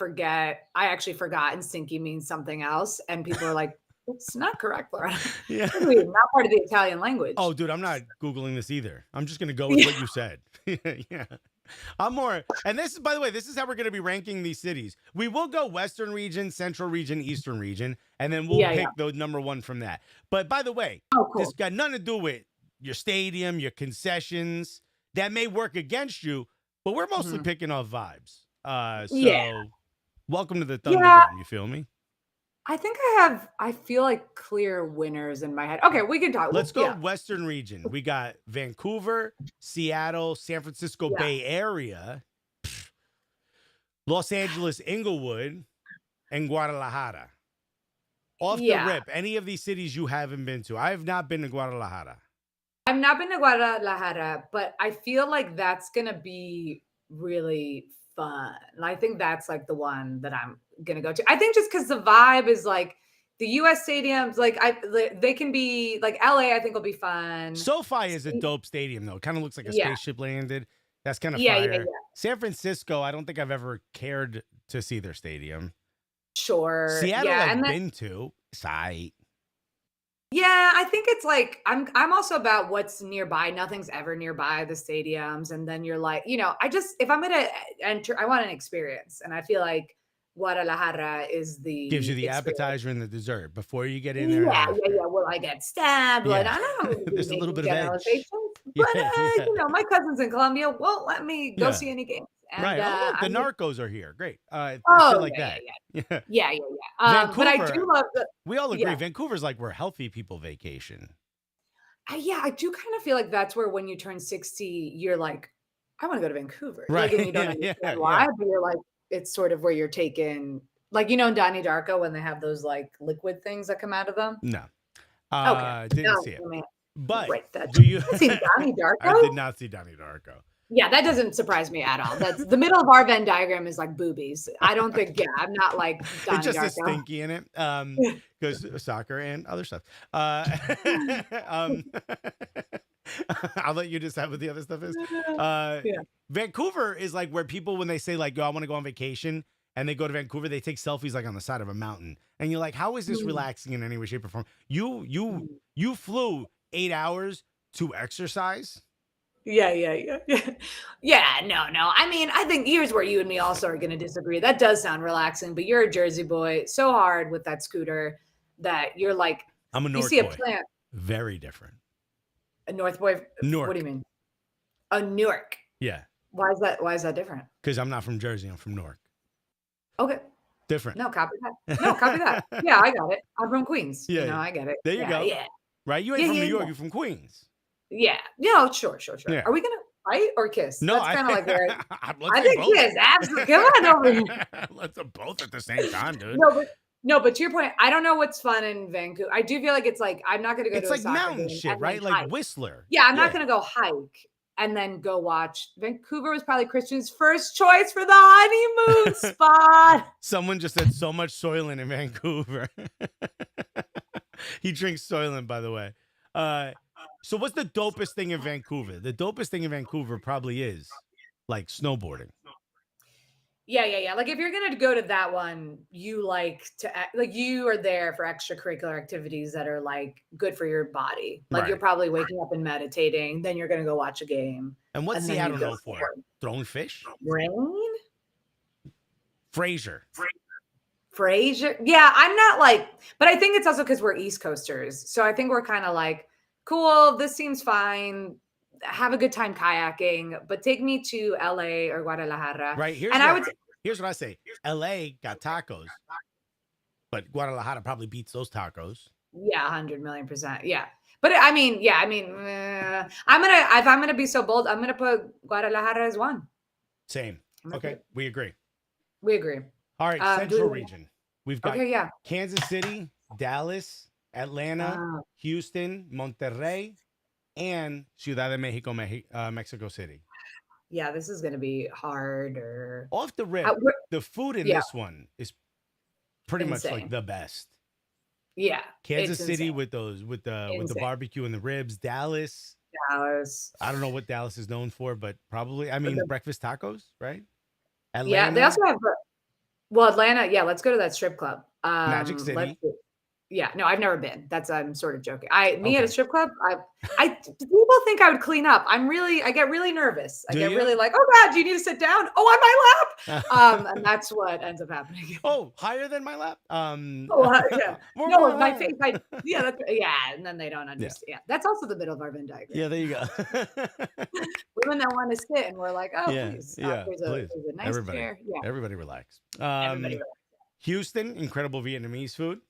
actually forgot, and stinky means something else. And people are like, it's not correct, Laura. Yeah. Not part of the Italian language. Oh, dude, I'm not Googling this either. I'm just going to go with what you said. Yeah. I'm more, and this is, by the way, this is how we're going to be ranking these cities. We will go Western region, Central region, Eastern region, and then we'll pick the number one from that. But by the way, this got nothing to do with your stadium, your concessions. That may work against you, but we're mostly picking off vibes. Welcome to the Thunderdome. You feel me? I think I feel like clear winners in my head. Okay, we can talk. Let's go Western region. We got Vancouver, Seattle, San Francisco Bay Area, Los Angeles, Inglewood, and Guadalajara. Off the rip, any of these cities you haven't been to? I have not been to Guadalajara. I've not been to Guadalajara, but I feel like that's going to be really fun. I think that's like the one that I'm going to go to. I think just because the vibe is like the US stadiums, like they can be like LA, I think will be fun. SoFi is a dope stadium though. It kind of looks like a spaceship landed. That's kind of fire. Yeah. San Francisco, I don't think I've ever cared to see their stadium. Sure. Seattle I've been to. Sight. Yeah, I think it's like I'm also about what's nearby. Nothing's ever nearby the stadiums, and then you're like, if I'm gonna enter, I want an experience, and I feel like Guadalajara is Gives the you the experience. appetizer and the dessert before you get in there and Yeah, yeah, after. yeah. Will I get stabbed? Like, Yeah. I don't know to be There's a little making bit of edge. generalizations, but Yeah, yeah, my cousins in Colombia won't let me go yeah. see any games, and Right. Oh, look, the I'm like, Narcos are here. Great. Shit oh like yeah, yeah, that. yeah, Yeah. yeah, yeah, yeah. But I do Vancouver, love the we all agree. yeah. Vancouver's like where healthy people vacation. Yeah, I do kind of feel like that's where when you turn 60, you're like, I want to go to Vancouver. Like, and Right. you don't Yeah. Yeah. understand Yeah. why, but you're like, it's sort of where you're taken, like, in Donnie Darko when they have those like liquid things that come out of them. No. Okay. Didn't No, see it. I mean, But right. That do you I've seen Donnie I Darko. did not see Donnie Darko. Yeah, that doesn't surprise me at all. That's the middle of our Venn diagram is like boobies. I don't think, yeah, I'm not like It Donnie just is Darko. stinky in it. Because soccer and other stuff. Um, I'll let you decide what the other stuff is. Yeah. Vancouver is like where people, when they say like, "Yo, I want to go on vacation," and they go to Vancouver, they take selfies like on the side of a mountain, and you're like, "How is this Mm, relaxing in any way, shape, or form?" mm. You flew 8 hours to exercise. Yeah, yeah, yeah, yeah. Yeah, no, no. I mean, I think here's where you and me also are going to disagree. That does sound relaxing, but you're a Jersey boy so hard with that scooter that you're like, I'm a you Newark see a boy. plant, Very different. a North boy. What do you Newark. mean? A Newark. Yeah. Why is that? Why is that different? Because I'm not from Jersey. I'm from Newark. Okay. Different. No, copy that. No, copy that. Yeah, I got it. I'm from Queens. Yeah. I get it. There you Yeah, go. yeah. Right? You ain't Yeah, from yeah, New York. yeah. You're from Queens. Yeah. No, sure, sure, sure. Yeah. Are we gonna fight or kiss? No, That's kind of like where let's I say think both. kiss. Absolutely. Come on over here. Let's do both at the same time, dude. No, but to your point, I don't know what's fun in Vancouver. I do feel like it's like I'm not gonna go It's to a like soccer mountain game shit, and then right? Like hike. Whistler. Yeah, I'm not Yeah. gonna go hike and then go watch. Vancouver was probably Christian's first choice for the honeymoon spot. Someone just said so much Soylent in Vancouver. He drinks Soylent, by the way. So what's the dopest thing in Vancouver? The dopest thing in Vancouver probably is like snowboarding. Yeah, yeah, yeah. Like if you're gonna go to that one, you like to like you are there for extracurricular activities that are like good for your body. Like you're Right. probably waking up and meditating, then you're gonna go watch a game, And what's and then you Seattle go known for? Throwing fish? rain. Fraser. Frasier. Yeah, I'm not like, but I think it's also because we're East Coasters. So I think we're kind of like, cool, this seems fine. Have a good time kayaking, but take me to LA or Guadalajara. Right. And I would, Here's what I say. LA got tacos, but Guadalajara probably beats those tacos. yeah, 100 million%. Yeah. But I mean, yeah, if I'm gonna be so bold, I'm gonna put Guadalajara as one. Same. Okay. We agree. We agree. All right. Central region. We've got Okay, yeah. Kansas City, Dallas, Atlanta, Houston, Monterrey, and Ciudad de Mexico, Mexico City. Yeah, this is gonna be harder. Off the rip, the food in this one is pretty much like the best. Yeah. Kansas City with the barbecue and the ribs. Dallas. I don't know what Dallas is known for, but probably breakfast tacos, right? Atlanta. Yeah, they also have Atlanta. Yeah, let's go to that strip club. Magic City. Yeah, no, I've never been. I'm sort of joking. At a strip club, people think I would clean up. I get really nervous. I get really like, oh God, do you need to sit down? Oh, on my lap. And that's what ends up happening. Oh, higher than my lap. Yeah. No, my face. And then they don't understand. Yeah, that's also the middle of our Venn diagram. Yeah, there you go. Women that want to sit, and we're like, oh, please. There's a nice chair. Yeah. Everybody relax. Everybody relax. Houston, incredible Vietnamese food.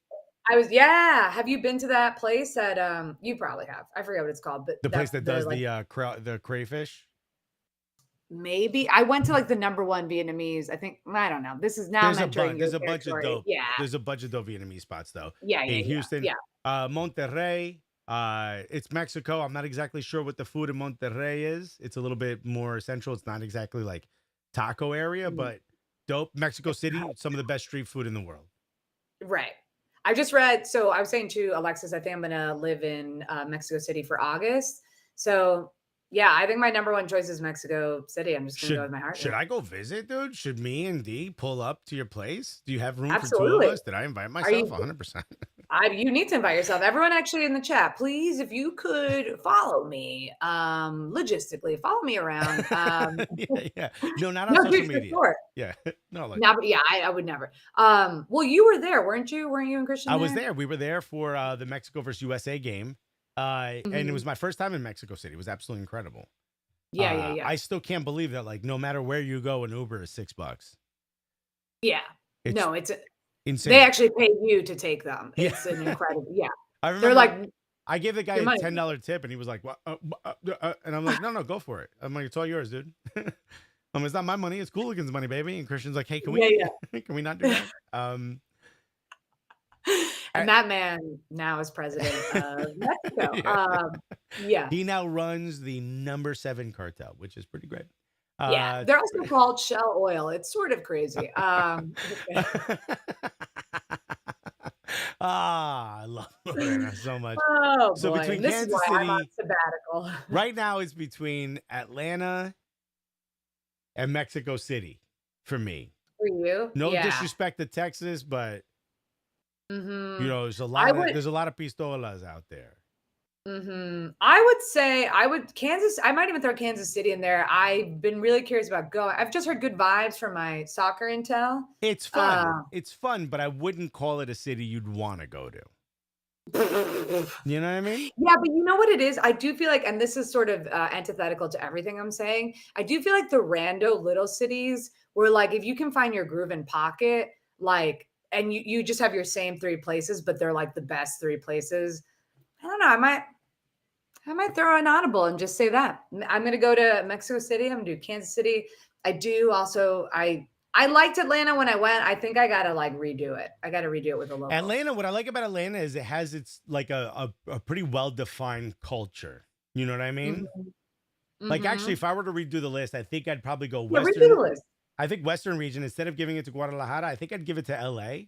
Have you been to that place that you probably have? I forget what it's called, but the place that does the crayfish. Maybe I went to like the number one Vietnamese. I think I don't know. This is now there's a bunch of dope. Yeah, there's a bunch of dope Vietnamese spots though. Yeah, in Houston. Yeah. Monterrey. It's Mexico. I'm not exactly sure what the food in Monterrey is. It's a little bit more central. It's not exactly like taco area, but dope. Mexico City, some of the best street food in the world. Right. I just read, so I was saying to Alexis, I think I'm going to live in Mexico City for August. So yeah, I think my number one choice is Mexico City. I'm just going to go with my heart. Should I go visit, dude? Should me and D pull up to your place? Do you have room for two of us? Did I invite myself? 100%. You need to invite yourself. Everyone actually in the chat, please, if you could follow me, logistically, follow me around. Yeah. No, not on social media. Sure. Yeah. No, like never. Yeah, I would never. Well, you were there, weren't you? Weren't you and Christian? I was there. We were there for the Mexico versus USA game. And it was my first time in Mexico City. It was absolutely incredible. Yeah. I still can't believe that, like, no matter where you go, an Uber is $6. Yeah. It's insane. They actually pay you to take them. It's an incredible. Yeah. I remember They're like, I gave the guy a $10 tip, and he was like, "What?" And I'm like, "No, go for it." I'm like, "It's all yours, dude." It's not my money; it's Cooligans' money, baby. And Christian's like, "Hey, can we can we not do that?" And that man now is president of Mexico. He now runs the number 7 cartel, which is pretty great. They're also called Shell Oil. It's sort of crazy. I love Lorena so much. Oh, so boy. between This Kansas is why City, I'm on sabbatical. right now it's between Atlanta and Mexico City for me. For you? No disrespect to Texas, but you know, there's a lot of pistolas out there. I would say Kansas. I might even throw Kansas City in there. I've been really curious about going. I've just heard good vibes from my soccer intel. It's fun. It's fun, but I wouldn't call it a city you'd want to go to. You know what I mean? Yeah, but you know what it is? I do feel like, and this is sort of antithetical to everything I'm saying, I do feel like the rando little cities where, like, if you can find your groove and pocket, like, and you just have your same 3 places, but they're like the best 3 places. I don't know. I might throw an audible and just say that. I'm going to go to Mexico City. I'm going to do Kansas City. I do also, I liked Atlanta when I went. I think I got to like redo it. I got to redo it with a local. Atlanta, what I like about Atlanta is it has its like a pretty well-defined culture. You know what I mean? Like, actually, if I were to redo the list, I think I'd probably go Western. Redo the list. I think Western region, instead of giving it to Guadalajara, I think I'd give it to LA.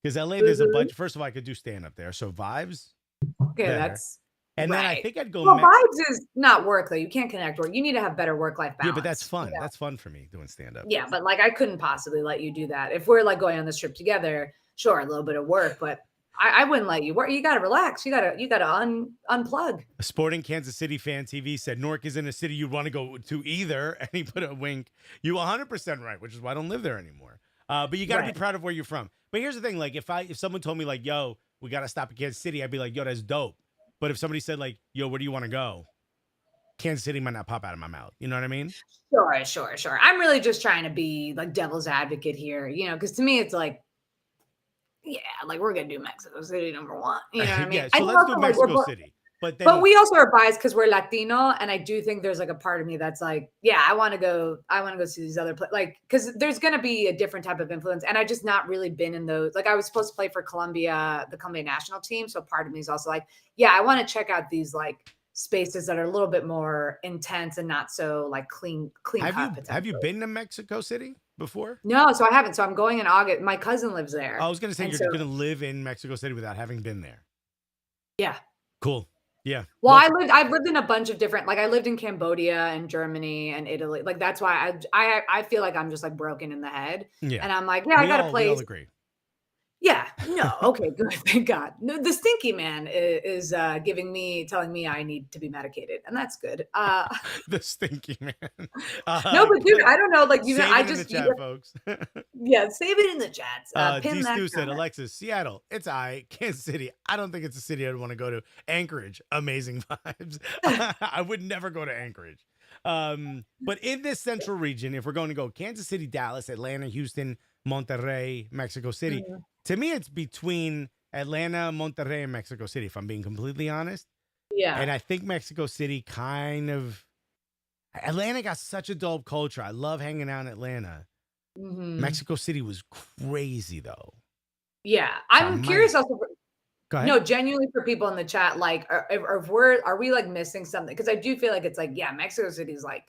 Because LA, there's a bunch. First of all, I could do stand-up there. So vibes. Okay, that's... And then I think I'd go. Well, vibes is not work, though. You can't connect work. You need to have better work-life balance. Yeah, but that's fun. Yeah. That's fun for me, doing stand-up. Yeah, but like I couldn't possibly let you do that. If we're like going on this trip together, sure, a little bit of work, but I wouldn't let you work. You got to relax. You got to unplug. A Sporting Kansas City Fan TV said Newark isn't a city you'd want to go to either, and he put a wink. You 100% right, which is why I don't live there anymore. But you got to be proud of where you're from. But here's the thing: like, if someone told me like, "Yo, we got to stop at Kansas City," I'd be like, "Yo, that's dope." But if somebody said like, "Yo, where do you want to go?" Kansas City might not pop out of my mouth. You know what I mean? Sure. I'm really just trying to be like devil's advocate here, you know, because to me it's like, yeah, like we're gonna do Mexico City number 1. You know what I mean? Yeah, so let's do Mexico City. But we also are biased because we're Latino, and I do think there's like a part of me that's like, yeah, I want to go see these other places, like, because there's gonna be a different type of influence, and I just not really been in those. Like, I was supposed to play for Colombia, the Colombia national team, so part of me is also like, yeah, I want to check out these like spaces that are a little bit more intense and not so like clean. Have you been to Mexico City before? No, so I haven't. So I'm going in August. My cousin lives there. I was gonna say you're gonna live in Mexico City without having been there. Yeah. Cool. Yeah. Well, I've lived in a bunch of different, like I lived in Cambodia and Germany and Italy. Like that's why I feel like I'm just like broken in the head. Yeah. And I'm like, yeah, I got a place. We all agree. Yeah. No. Okay. Good. Thank God. No, the stinky man is telling me I need to be medicated, and that's good. The stinky man. No, but dude, I don't know. Like you know, I just in the chat, folks. Yeah, save it in the chats. Pin that Stu said, Alexis, Seattle, it's Kansas City, I don't think it's a city I'd want to go to. Anchorage, amazing vibes. I would never go to Anchorage. But in this central region, if we're going to go Kansas City, Dallas, Atlanta, Houston, Monterrey, Mexico City, to me, it's between Atlanta, Monterrey, and Mexico City, if I'm being completely honest. Yeah. And I think Mexico City Atlanta got such a dope culture. I love hanging out in Atlanta. Mexico City was crazy, though. Yeah. I'm curious also. Go ahead. No, genuinely for people in the chat, like, are we like missing something? Because I do feel like it's like, yeah, Mexico City is like,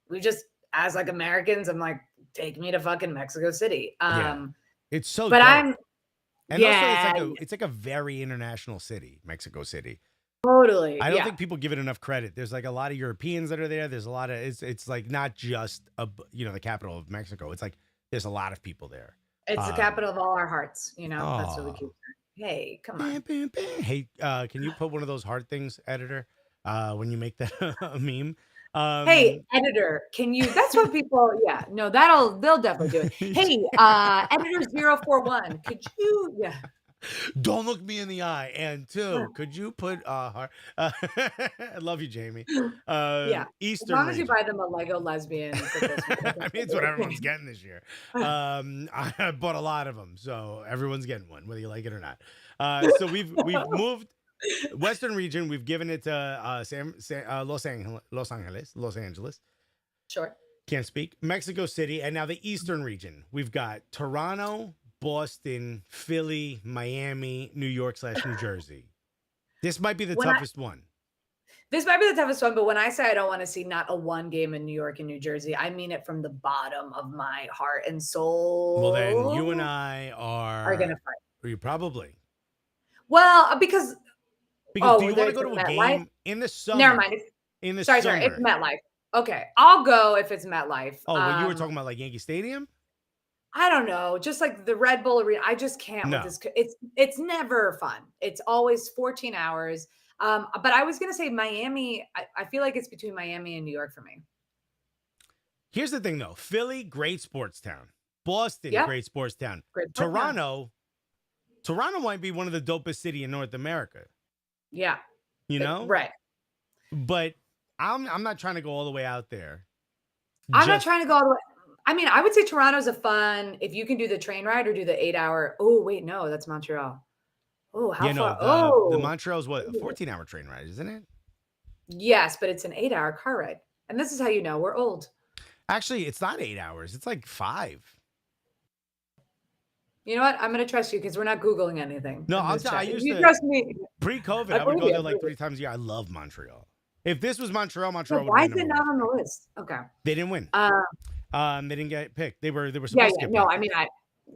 we just, as like Americans, I'm like, take me to fucking Mexico City. It's so but dope. And also it's like a very international city, Mexico City. Totally. I don't think people give it enough credit. There's like a lot of Europeans that are there. There's a lot of it's like not just the capital of Mexico. It's like there's a lot of people there. It's the capital of all our hearts. You know, that's what we keep. Hey, come on. Hey, can you put one of those heart things, editor, when you make that a meme? Hey, editor, can you? That's what people. Yeah, no, they'll definitely do it. Hey, editor 041, could you? Yeah. Don't look me in the eye. And two, could you put heart? I love you, Jamie. Yeah. Eastern As long as you region. buy them a Lego lesbian for Christmas. I mean, it's what everyone's getting this year. I bought a lot of them, so everyone's getting one, whether you like it or not. So we've moved Western region. We've given it to Los Angeles. Sure. Can't speak. Mexico City, and now the Eastern region. We've got Toronto, Boston, Philly, Miami, New York / New Jersey. This might be the toughest one. This might be the toughest one, but when I say I don't want to see not a one game in New York and New Jersey, I mean it from the bottom of my heart and soul. Well, then you and I are going to fight. Are you probably? Well, because do you want to go to a game in the summer? Never mind. In the summer. Sorry, it's MetLife. Okay, I'll go if it's MetLife. Oh, well, you were talking about like Yankee Stadium? I don't know, just like the Red Bull Arena. I just can't with this. It's never fun. It's always 14 hours. But I was going to say Miami. I feel like it's between Miami and New York for me. Here's the thing, though. Philly, great sports town. Boston, great sports town. Toronto might be one of the dopest city in North America. Yeah. You know? Right. But I'm not trying to go all the way out there. I'm not trying to go all the way. I mean, I would say Toronto's a fun, if you can do the train ride or do the 8-hour. Oh, wait, no, that's Montreal. Oh, how far? The Montreal's what, a 14-hour train ride, isn't it? Yes, but it's an 8-hour car ride. And this is how you know we're old. Actually, it's not 8 hours. It's like 5. You know what? I'm going to trust you because we're not Googling anything. No, I used to. Trust me. Pre-COVID, I would go there like 3 times a year. I love Montreal. If this was Montreal would why is it not on the list? Okay. They didn't win. They didn't get picked. They were supposed to get picked. No, I mean,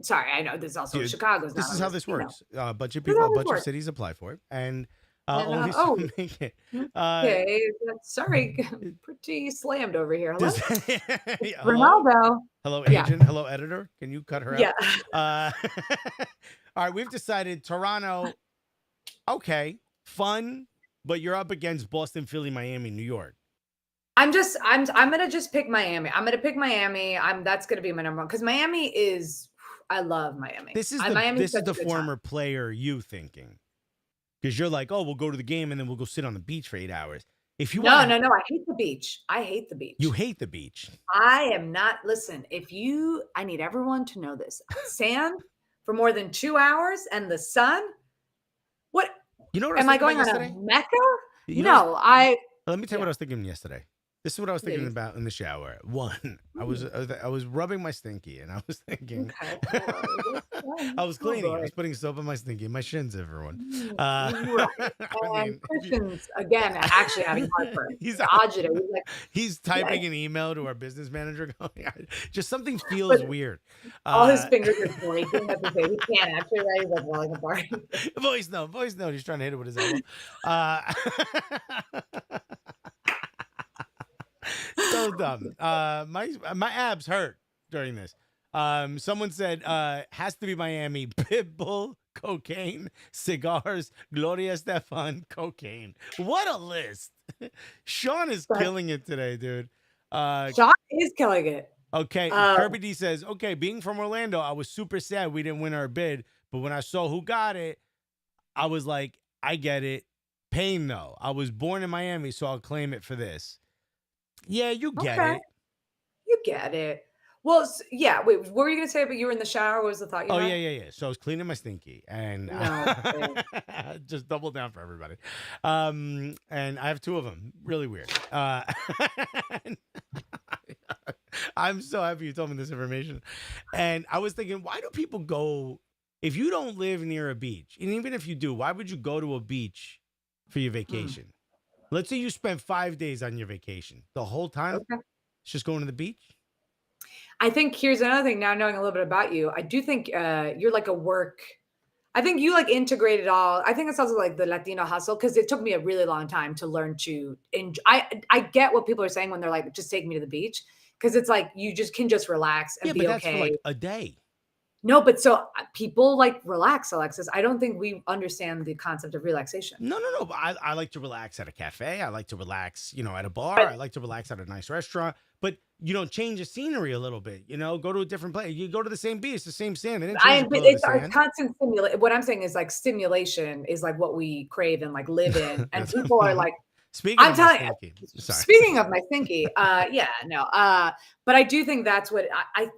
sorry, I know this is also Chicago's. This is how this works. A bunch of people, a bunch of cities apply for it, and only some make it. Okay, sorry, pretty slammed over here. Hello, Ronaldo. Hello, agent. Hello, editor. Can you cut her out? Yeah. All right, we've decided Toronto. Okay, fun, but you're up against Boston, Philly, Miami, New York. I'm gonna just pick Miami. I'm gonna pick Miami. That's gonna be my number one because Miami is. I love Miami. This is the former player you thinking, because you're like, oh, we'll go to the game and then we'll go sit on the beach for 8 hours. If you no, I hate the beach. I hate the beach. You hate the beach. I am not. Listen, I need everyone to know this. Sand for more than 2 hours and the sun. What? You know what? Am I going on a Mecca? Let me tell you what I was thinking yesterday. This is what I was thinking about in the shower. One, I was rubbing my stinky, and I was thinking, I was cleaning. I was putting soap on my stinky, my shins, everyone. Christian's again actually having heartburn. He's typing an email to our business manager, going, just something feels weird. All his fingers are breaking at the same. He can't actually write. He's like falling apart. Voice note. He's trying to hit it with his elbow. So dumb. My abs hurt during this. Someone said has to be Miami. Pitbull, cocaine, cigars, Gloria Estefan, cocaine. What a list. Sean is killing it today, dude. Sean is killing it. Okay. Kirby D says, okay, being from Orlando, I was super sad we didn't win our bid, but when I saw who got it, I was like, I get it. Pain though. I was born in Miami, so I'll claim it for this. Yeah, you get it. You get it. Well, yeah. Wait, what were you going to say? But you were in the shower. What was the thought you had? Yeah. So I was cleaning my stinky and just double down for everybody. And I have 2 of them. Really weird. I'm so happy you told me this information. And I was thinking, why do people go, if you don't live near a beach, and even if you do, why would you go to a beach for your vacation? Let's say you spent 5 days on your vacation. The whole time, it's just going to the beach? I think here's another thing. Now knowing a little bit about you, I do think you're like a work. I think you like integrate it all. I think it's also like the Latino hustle because it took me a really long time to learn to enjoy. I get what people are saying when they're like, just take me to the beach because it's like you just can just relax and be but that's okay. for like a day. No, but so people like relax, Alexis. I don't think we understand the concept of relaxation. No. But I like to relax at a cafe. I like to relax, at a bar. But I like to relax at a nice restaurant. But change the scenery a little bit. Go to a different place. You go to the same beach, the same sand. They didn't change the color of the it's our sand. constant stimulation. What I'm saying is like stimulation is like what we crave and like live in, and people are like. Speaking of my stinky, but I do think that's what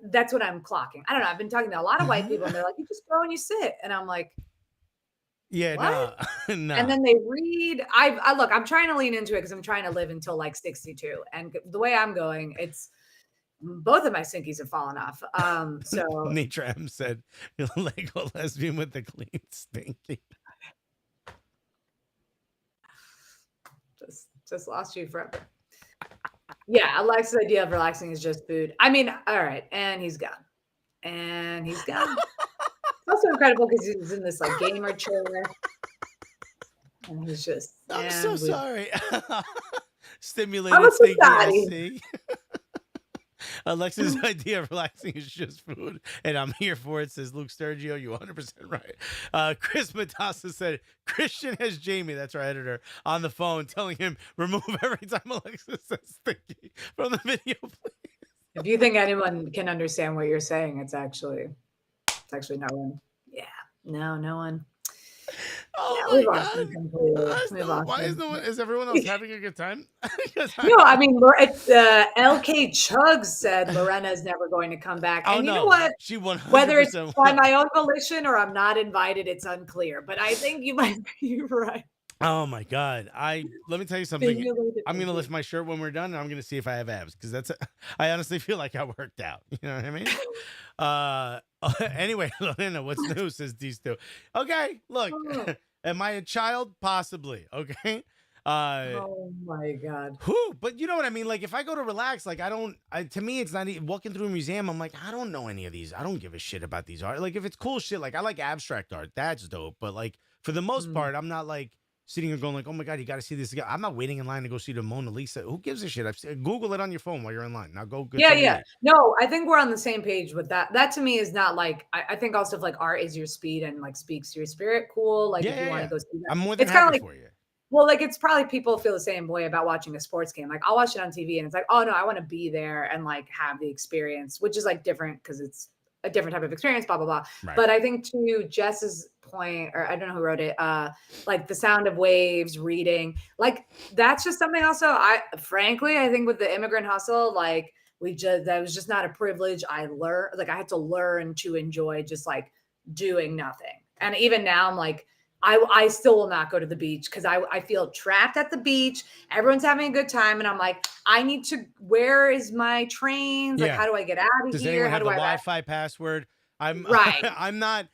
that's what I'm clocking. I don't know. I've been talking to a lot of white people and they're like, you just go and you sit. And I'm like, yeah, what? no. And then they read. I look, I'm trying to lean into it because I'm trying to live until like 62. And the way I'm going, it's both of my stinkies have fallen off. So Nature M said, Lego lesbian with the clean stinky. Just lost you forever. Yeah, Alexa's idea of relaxing is just food. I mean, all right, and he's gone. It's also incredible because he's in this like gamer chair. And he's just I'm so sorry. Stimulated stinky SC. Alexa's idea of relaxing is just food, and I'm here for it, says Luke Sturgio. You 100% right. Chris Matassa said, Christian has Jamie, that's our editor, on the phone telling him, remove every time Alexa says stinky from the video, please. If you think anyone can understand what you're saying, it's actually no one. Yeah, no one. Oh my God. Why is everyone else having a good time? No, I mean, LK Chugs said Lorena is never going to come back. And you know what? She 100% whether it's by my own volition or I'm not invited, it's unclear. But I think you might be right. Oh my God. Let me tell you something. I'm going to lift my shirt when we're done and I'm going to see if I have abs because I honestly feel like I worked out. You know what I mean? Anyway, Lorena, what's new, says these two. Okay, look, am I a child? Possibly. Okay. Oh my God. But you know what I mean? Like if I go to relax, like to me, it's not walking through a museum. I'm like, I don't know any of these. I don't give a shit about these art. Like if it's cool shit, like I like abstract art. That's dope. But like for the most part, I'm not like sitting here going like, oh my God, you got to see this again. I'm not waiting in line to go see the Mona Lisa. Who gives a shit? Google it on your phone while you're in line. Now go. Yeah. No, I think we're on the same page with that. That to me is not like, I think also if like art is your speed and like speaks to your spirit, cool. Like if you want to go see that. I'm more than happy for you. Well, like it's probably people feel the same way about watching a sports game. Like I'll watch it on TV and it's like, oh no, I want to be there and like have the experience, which is like different because it's a different type of experience, blah, blah, blah. Right. But I think to Jess's point, or I don't know who wrote it, like the sound of waves, reading, like that's just something also I think with the immigrant hustle, like that was just not a privilege. I had to learn to enjoy just like doing nothing. And even now I'm like, I still will not go to the beach because I feel trapped at the beach. Everyone's having a good time. And I'm like, where is my trains? Like, how do I get out of here? Does anyone have the Wi-Fi password? Although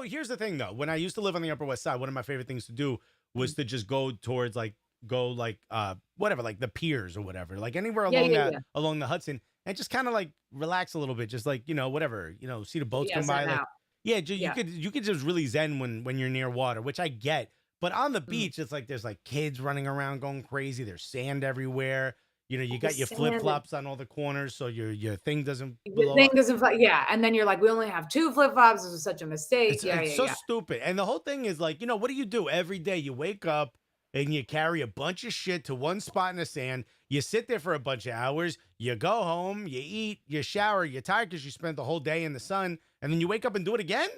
here's the thing though, when I used to live on the Upper West Side, one of my favorite things to do was to just go towards whatever, like the piers or whatever, like anywhere along the Hudson and just kind of like relax a little bit. Just like, whatever, see the boats come by. You could just really zen when you're near water, which I get. But on the beach, it's like there's like kids running around going crazy. There's sand everywhere. You got your flip flops on all the corners, so your thing doesn't. And then you're like, we only have 2 flip flops. This was such a mistake. It's so stupid. And the whole thing is like, what do you do every day? You wake up and you carry a bunch of shit to one spot in the sand. You sit there for a bunch of hours. You go home. You eat. You shower. You're tired because you spent the whole day in the sun. And then you wake up and do it again?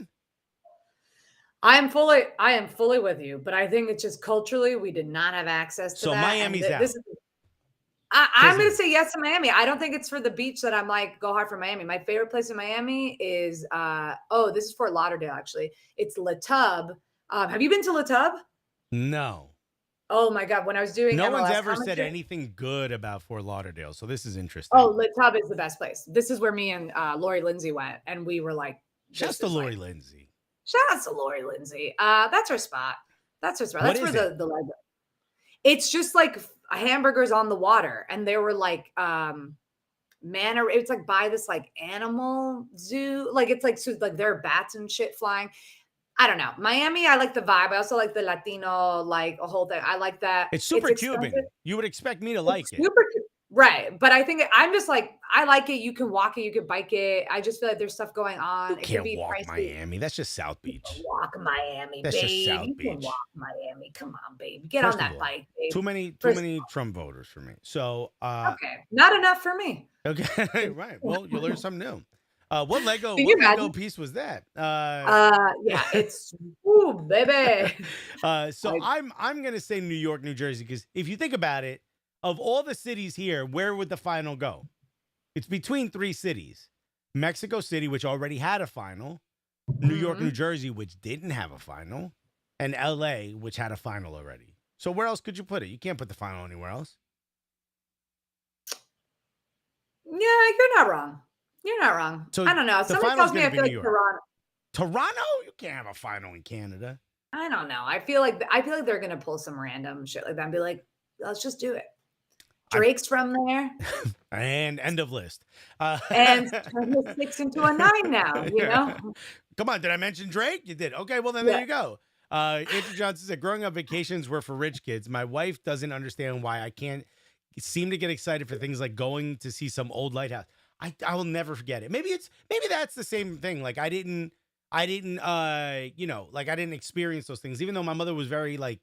I am fully with you, but I think it's just culturally we did not have access to that. So Miami's out. I'm going to say yes to Miami. I don't think it's for the beach that I'm like, go hard for Miami. My favorite place in Miami is, this is Fort Lauderdale, actually. It's La Tub. Have you been to La Tub? No. Oh my God. When I was doing no one's ever said anything good about Fort Lauderdale. So this is interesting. Oh, La Tub is the best place. This is where me and Lori Lindsay went. And we were like, shouts to Lori Lindsay. Shout out to Lori Lindsay. That's her spot. That's where the Liga. It's just like hamburgers on the water. And they were like, it's like by this like animal zoo. Like it's like, so like there are bats and shit flying. I don't know. Miami, I like the vibe. I also like the Latino, like a whole thing. I like that. It's super Cuban. You would expect me to like it. Right. But I think I'm just like, I like it. You can walk it, you can bike it. I just feel like there's stuff going on. You It can can't be walk pricey. Miami. That's just South You can Beach. walk Miami, That's just babe. South You can Beach. walk Miami. Come on, babe. Get First on of that all, bike, babe. too many Trump voters for me. So okay. Not enough for me. okay, right. Well, you learn something new. What Lego piece was that? Yeah, it's ooh, baby. So I'm gonna say New York, New Jersey, because if you think about it, of all the cities here, where would the final go? It's between 3 cities. Mexico City, which already had a final, New York, New Jersey, which didn't have a final, and LA, which had a final already. So where else could you put it? You can't put the final anywhere else. Yeah, you're not wrong. You're not wrong. So I don't know. Somebody tells me I feel like Toronto. Toronto? You can't have a final in Canada. I don't know. I feel like they're gonna pull some random shit like that and be like, let's just do it. Drake's from there. And end of list. And turn the 6 into a 9 now, you know? Come on, did I mention Drake? You did. Okay, well then there you go. Andrew Johnson said, growing up, vacations were for rich kids. My wife doesn't understand why I can't seem to get excited for things like going to see some old lighthouse. I will never forget it. Maybe that's the same thing. Like I didn't like I didn't experience those things, even though my mother was very like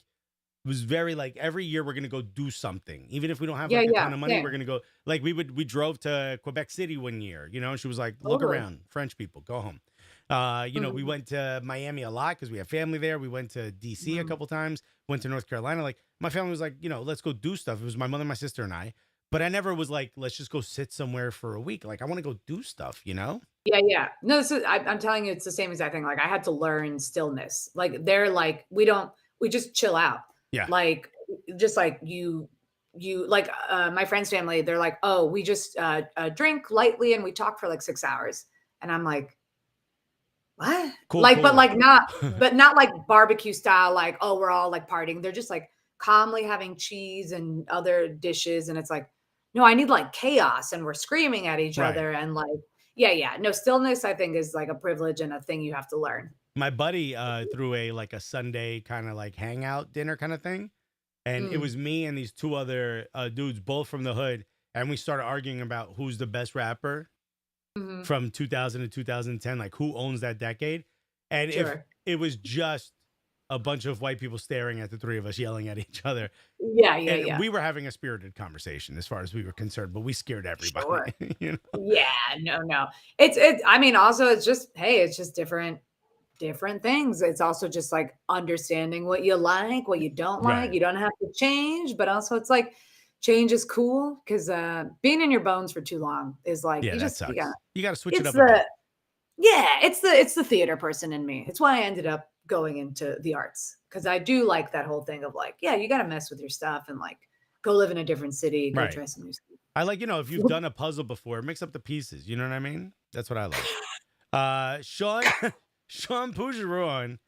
every year we're gonna go do something, even if we don't have like a ton of money. We're gonna go, like we drove to Quebec City one year, you know, and she was like, look around, French people, go home. You know, we went to Miami a lot because we have family there. We went to DC a couple times, went to North Carolina. Like my family was like, you know, let's go do stuff. It was my mother, my sister, and I. But I never was like, let's just go sit somewhere for a week. Like I want to go do stuff, you know? Yeah. No, I'm telling you, it's the same exact thing. Like I had to learn stillness. Like they're like, we just chill out. Yeah. Like just like you like my friend's family, they're like, oh, we just drink lightly and we talk for like 6 hours. And I'm like, what? Cool, like, cool. but like not like barbecue style, like, oh, we're all like partying. They're just like calmly having cheese and other dishes. And it's like, no, I need like chaos and we're screaming at each other. And like, yeah. No, stillness, I think, is like a privilege and a thing you have to learn. My buddy threw a Sunday kind of like hangout dinner kind of thing. And it was me and these 2 other dudes, both from the hood. And we started arguing about who's the best rapper from 2000 to 2010, like who owns that decade. And if it was just a bunch of white people staring at the 3 of us yelling at each other. Yeah. We were having a spirited conversation as far as we were concerned, but we scared everybody. Sure. You know? Yeah, no. It's I mean, also it's just, hey, it's just different things. It's also just like understanding what you like, what you don't like. Right. You don't have to change, but also it's like change is cool because being in your bones for too long is like you gotta switch it up a bit. Yeah, it's the theater person in me. It's why I ended up going into the arts, because I do like that whole thing of like, yeah, you got to mess with your stuff and like go live in a different city, go try some new stuff. I like, you know, if you've done a puzzle before, mix up the pieces. You know what I mean? That's what I like. Sean Pougeron,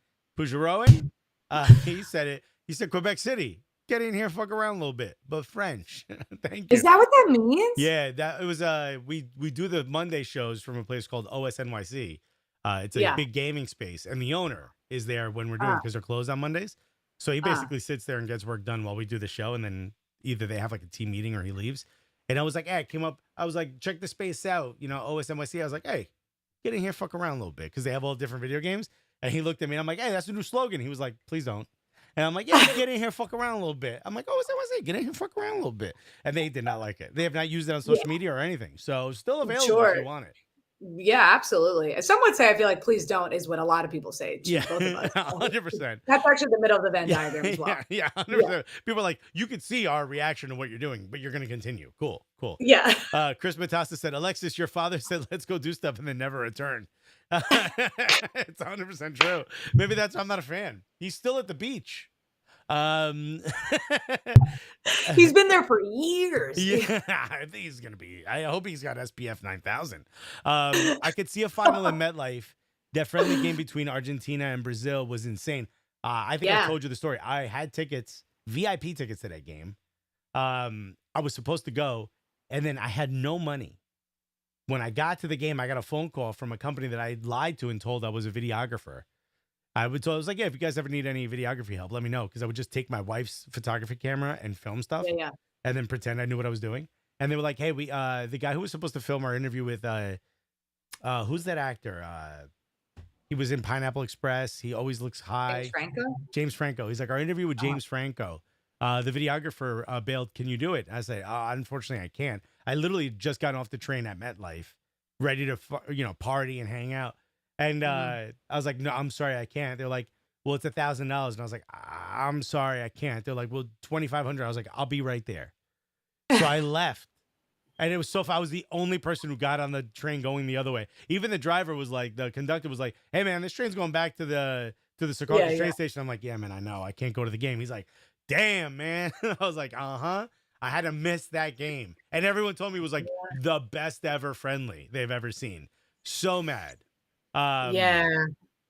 he said it. He said Quebec City. Get in here, fuck around a little bit, but French. Thank you. Is that what that means? Yeah, that it was. We do the Monday shows from a place called OSNYC. It's a big gaming space, and the owner is there when we're doing, because they're closed on Mondays. So he basically sits there and gets work done while we do the show, and then either they have like a team meeting or he leaves. And I was like, hey, I came up. I was like, check the space out, you know, OSNYC. I was like, hey, get in here, fuck around a little bit, because they have all different video games. And he looked at me, and I'm like, hey, that's the new slogan. He was like, please don't. And I'm like, yeah, get in here, fuck around a little bit. I'm like, oh, what's that? Get in here, fuck around a little bit. And they did not like it. They have not used it on social media or anything. So still available if you want it. Yeah, absolutely. Some would say, I feel like please don't is what a lot of people say. Yeah, both of us. 100%. That's actually the middle of the Venn diagram as well. Yeah, 100%. People are like, you could see our reaction to what you're doing, but you're going to continue. Cool. Yeah. Chris Matassa said, Alexis, your father said, let's go do stuff and then never return. It's 100% true. Maybe that's why I'm not a fan. He's still at the beach. He's been there for years. Yeah, I think he's gonna be. I hope he's got SPF 9000. I could see a final in MetLife. That friendly game between Argentina and Brazil was insane. I think I told you the story. I had tickets, VIP tickets to that game. I was supposed to go, and then I had no money. When I got to the game, I got a phone call from a company that I lied to and told I was a videographer. I was like, yeah, if you guys ever need any videography help, let me know. Because I would just take my wife's photography camera and film stuff and then pretend I knew what I was doing. and they were like, "Hey, we the guy who was supposed to film our interview with who's that actor? He was in Pineapple Express. He always looks high. James Franco. He's like, our interview with James Franco. The videographer bailed. Can you do it? I said, unfortunately, I can't. I literally just got off the train at MetLife, ready to party and hang out. And I was like, no, I'm sorry, I can't. They're like, well, it's $1,000. And I was like, I'm sorry, I can't. They're like, well, $2,500. I was like, I'll be right there. So I left. And it was so far. I was the only person who got on the train going the other way. Even the driver was like, the conductor was like, hey, man, this train's going back to the Secaucus train station. I'm like, yeah, man, I know. I can't go to the game. He's like, damn, man. I was like, I had to miss that game. And everyone told me it was like the best ever friendly they've ever seen. So mad. Yeah.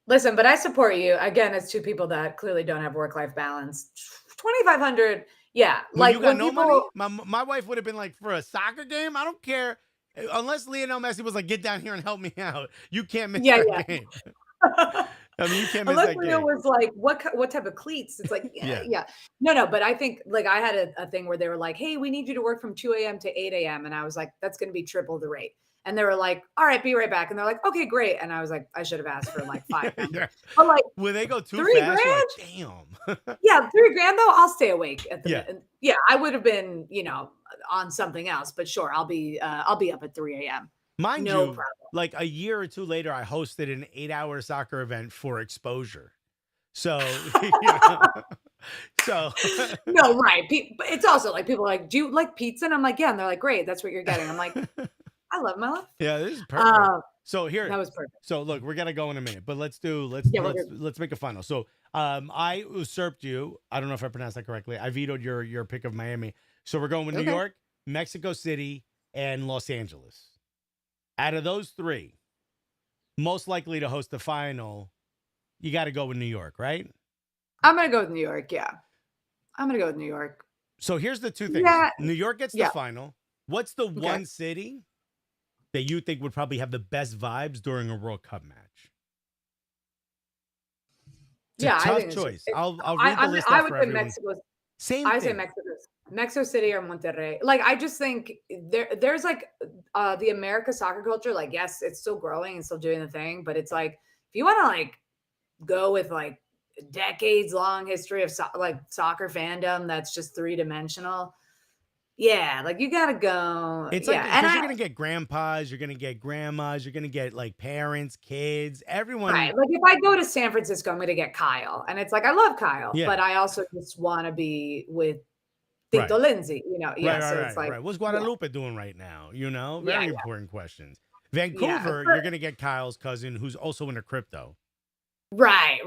Listen, but I support you. Again, it's two people that clearly don't have work-life balance. 2,500. Yeah, like when no money, my wife would have been like, for a soccer game, I don't care. Unless Lionel Messi was like, get down here and help me out. You can't miss that game. I mean, you can't miss that game. Unless Leo was like, what type of cleats? It's like, yeah. No, but I think like I had a thing where they were like, hey, we need you to work from 2 a.m. to 8 a.m. And I was like, that's going to be triple the rate. And they were like, all right, be right back. And they're like, okay, great. And I was like, I should have asked for like 5. But like, when they go too $3 fast, grand? Like, damn. Yeah, $3 though, I'll stay awake at the yeah, I would have been, on something else, but sure, I'll be up at 3 a.m. Mind you, problem. Like a year or two later, I hosted an 8-hour soccer event for exposure. So, no, right. It's also like people are like, do you like pizza? And I'm like, yeah. And they're like, great, that's what you're getting. I'm like, I love my life. Yeah, this is perfect. So here, that was perfect. So look, we're gonna go in a minute, but let's make a final. So I usurped you. I don't know if I pronounced that correctly. I vetoed your pick of Miami. So we're going with New York, Mexico City, and Los Angeles. Out of those three, most likely to host the final, you got to go with New York, right? I'm gonna go with New York. Yeah, I'm gonna go with New York. So here's the two things. Yeah. New York gets the final. What's the one city that you think would probably have the best vibes during a World Cup match? It's a tough choice. I'll read the list out for everyone. Same thing. I say Mexico City or Monterrey. Like, I just think there's like the America soccer culture. Like, yes, it's still growing and still doing the thing, but it's like, if you want to like go with like decades long history of soccer fandom that's just 3-dimensional. Yeah, like you gotta go. It's like, because you're gonna get grandpas, you're gonna get grandmas, you're gonna get like parents, kids, everyone. Right. Like if I go to San Francisco, I'm gonna get Kyle, and it's like I love Kyle, but I also just want to be with Tito Lindsay. It's like, what's Guadalupe doing right now? Very important questions. Vancouver, you're gonna get Kyle's cousin, who's also into crypto. Right.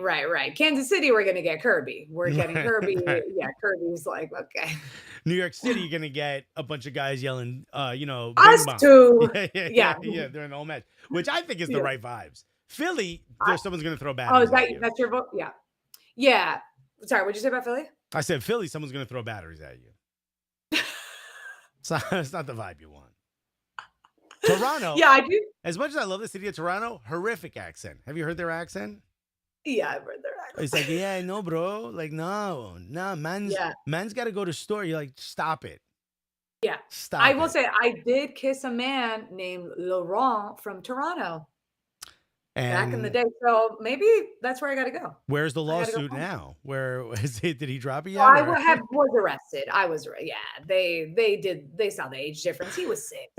Kansas City, we're gonna get Kirby. We're getting Kirby. Yeah, Kirby's like, okay. New York City, you're gonna get a bunch of guys yelling, us too. Yeah, during the whole match, which I think is the right vibes. Philly, someone's gonna throw batteries. Oh, is that that's your vote? Yeah. Sorry, what'd you say about Philly? I said Philly, someone's gonna throw batteries at you. It's not the vibe you want. Toronto. Yeah, I do. As much as I love the city of Toronto, horrific accent. Have you heard their accent? Yeah, I've heard their accent. It's like, yeah, no, bro. Like, no, man's got to go to store. You're like, stop it. Yeah. Stop I will say, I did kiss a man named Laurent from Toronto back in the day. So maybe that's where I got to go. Where's the lawsuit now? Where is it? Did he drop it yet? Well, I was arrested. They saw the age difference. He was sick.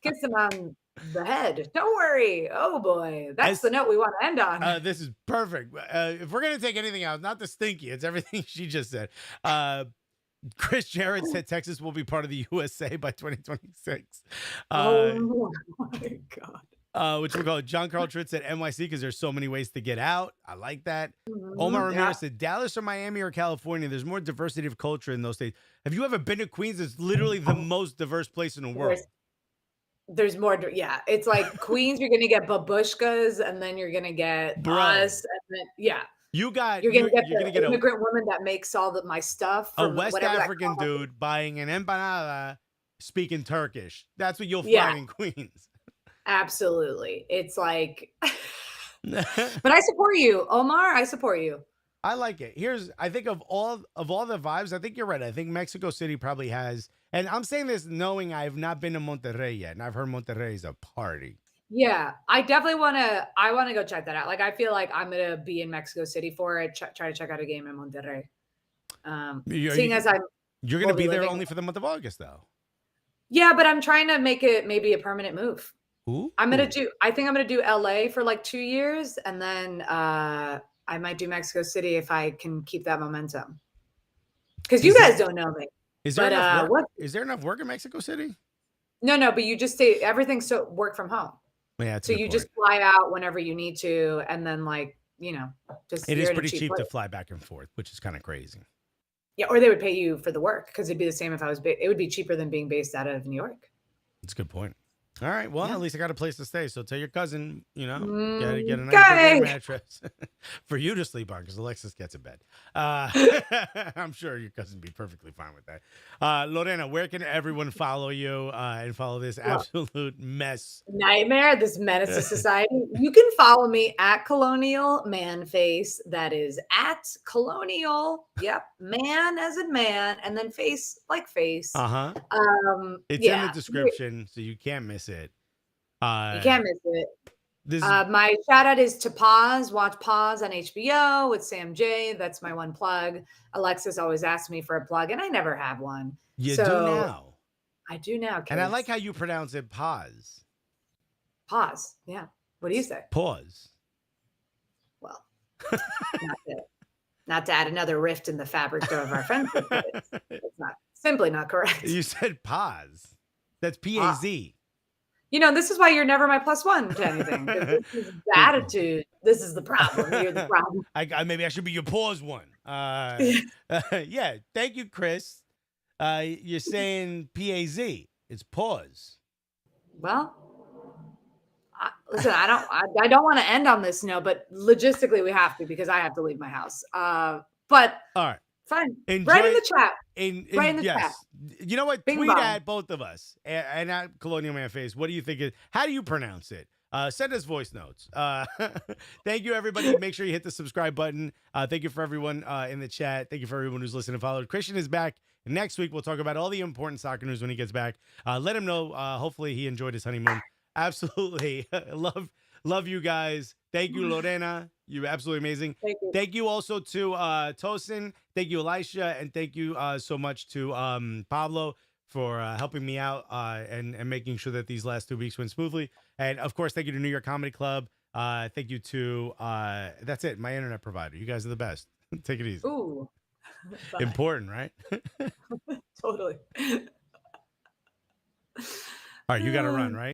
Kiss him on the head. Don't worry. Oh boy, that's the note we want to end on. This is perfect. If we're gonna take anything out, not the stinky, it's everything she just said. Chris Jarrett said Texas will be part of the USA by 2026. Oh my God. Which we call it. John Carl Tritt said NYC because there's so many ways to get out. I like that. Omar Ramirez said Dallas or Miami or California. There's more diversity of culture in those states. Have you ever been to Queens? It's literally the most diverse place in the world. There's more. Yeah. It's like Queens, you're going to get babushkas, and then you're going to get us. And then, you're going to get an immigrant woman that makes all my stuff. A West African dude buying an empanada speaking Turkish. That's what you'll find in Queens. Absolutely. It's like, but I support you, Omar. I support you. I like it. I think of all the vibes, I think you're right. I think Mexico City probably has, and I'm saying this knowing I've not been to Monterrey yet, and I've heard Monterrey is a party. Yeah, I definitely I want to go check that out. Like, I feel like I'm going to be in Mexico City for it. Try to check out a game in Monterrey. Seeing as you're going to be there only for the month of August, though. Yeah, but I'm trying to make it maybe a permanent move. Ooh. I think I'm going to do LA for like 2 years. And then I might do Mexico City if I can keep that momentum. Because you guys don't know me. Is there enough work? Is there enough work in Mexico City? No, but you just say everything's work from home. Yeah, so you just fly out whenever you need to, and then just it is pretty cheap to fly back and forth, which is kind of crazy. Yeah, or they would pay you for the work because it'd be the same if I was. It would be cheaper than being based out of New York. That's a good point. All right. Well, at least I got a place to stay. So tell your cousin, get a nice big mattress for you to sleep on because Alexis gets a bed. I'm sure your cousin would be perfectly fine with that. Lorena, where can everyone follow you and follow this absolute nightmare, this menace to society? You can follow me at Colonial Man Face. That is at Colonial. Yep. Man as in man, and then face like face. It's in the description, so you can't miss it. You can't miss it. My shout out is to Pause. Watch Pause on HBO with Sam J. That's my one plug. Alexis always asks me for a plug, and I never have one. You do now. I do now, kids. And I like how you pronounce it. Pause. Pause. Yeah. What do you say? Pause. Well, not to add another rift in the fabric of our friendship. It's simply not correct. You said pause. That's P-A-Z. This is why you're never my +1 to anything. This is the attitude. This is the problem. You're the problem. Maybe I should be your pause one. Yeah. Thank you, Chris. You're saying P-A-Z. It's pause. Well, listen, I don't want to end on this note, but logistically we have to because I have to leave my house. But all right. Fine. Right in the chat. Right in the chat. You know what? Tweet at both of us and at Colonial Man Face. What do you think? How do you pronounce it? Send us voice notes. Thank you, everybody. Make sure you hit the subscribe button. Thank you for everyone in the chat. Thank you for everyone who's listened and followed. Christian is back. Next week, we'll talk about all the important soccer news when he gets back. Let him know. Hopefully, he enjoyed his honeymoon. Absolutely. Love you guys. Thank you, Lorena. You're absolutely amazing. Thank you also to Tosin. Thank you, Elisha. And thank you so much to Pablo for helping me out and making sure that these last 2 weeks went smoothly. And, of course, thank you to New York Comedy Club. Thank you to, that's it, my internet provider. You guys are the best. Take it easy. Ooh. Important, right? Totally. All right, you got to run, right?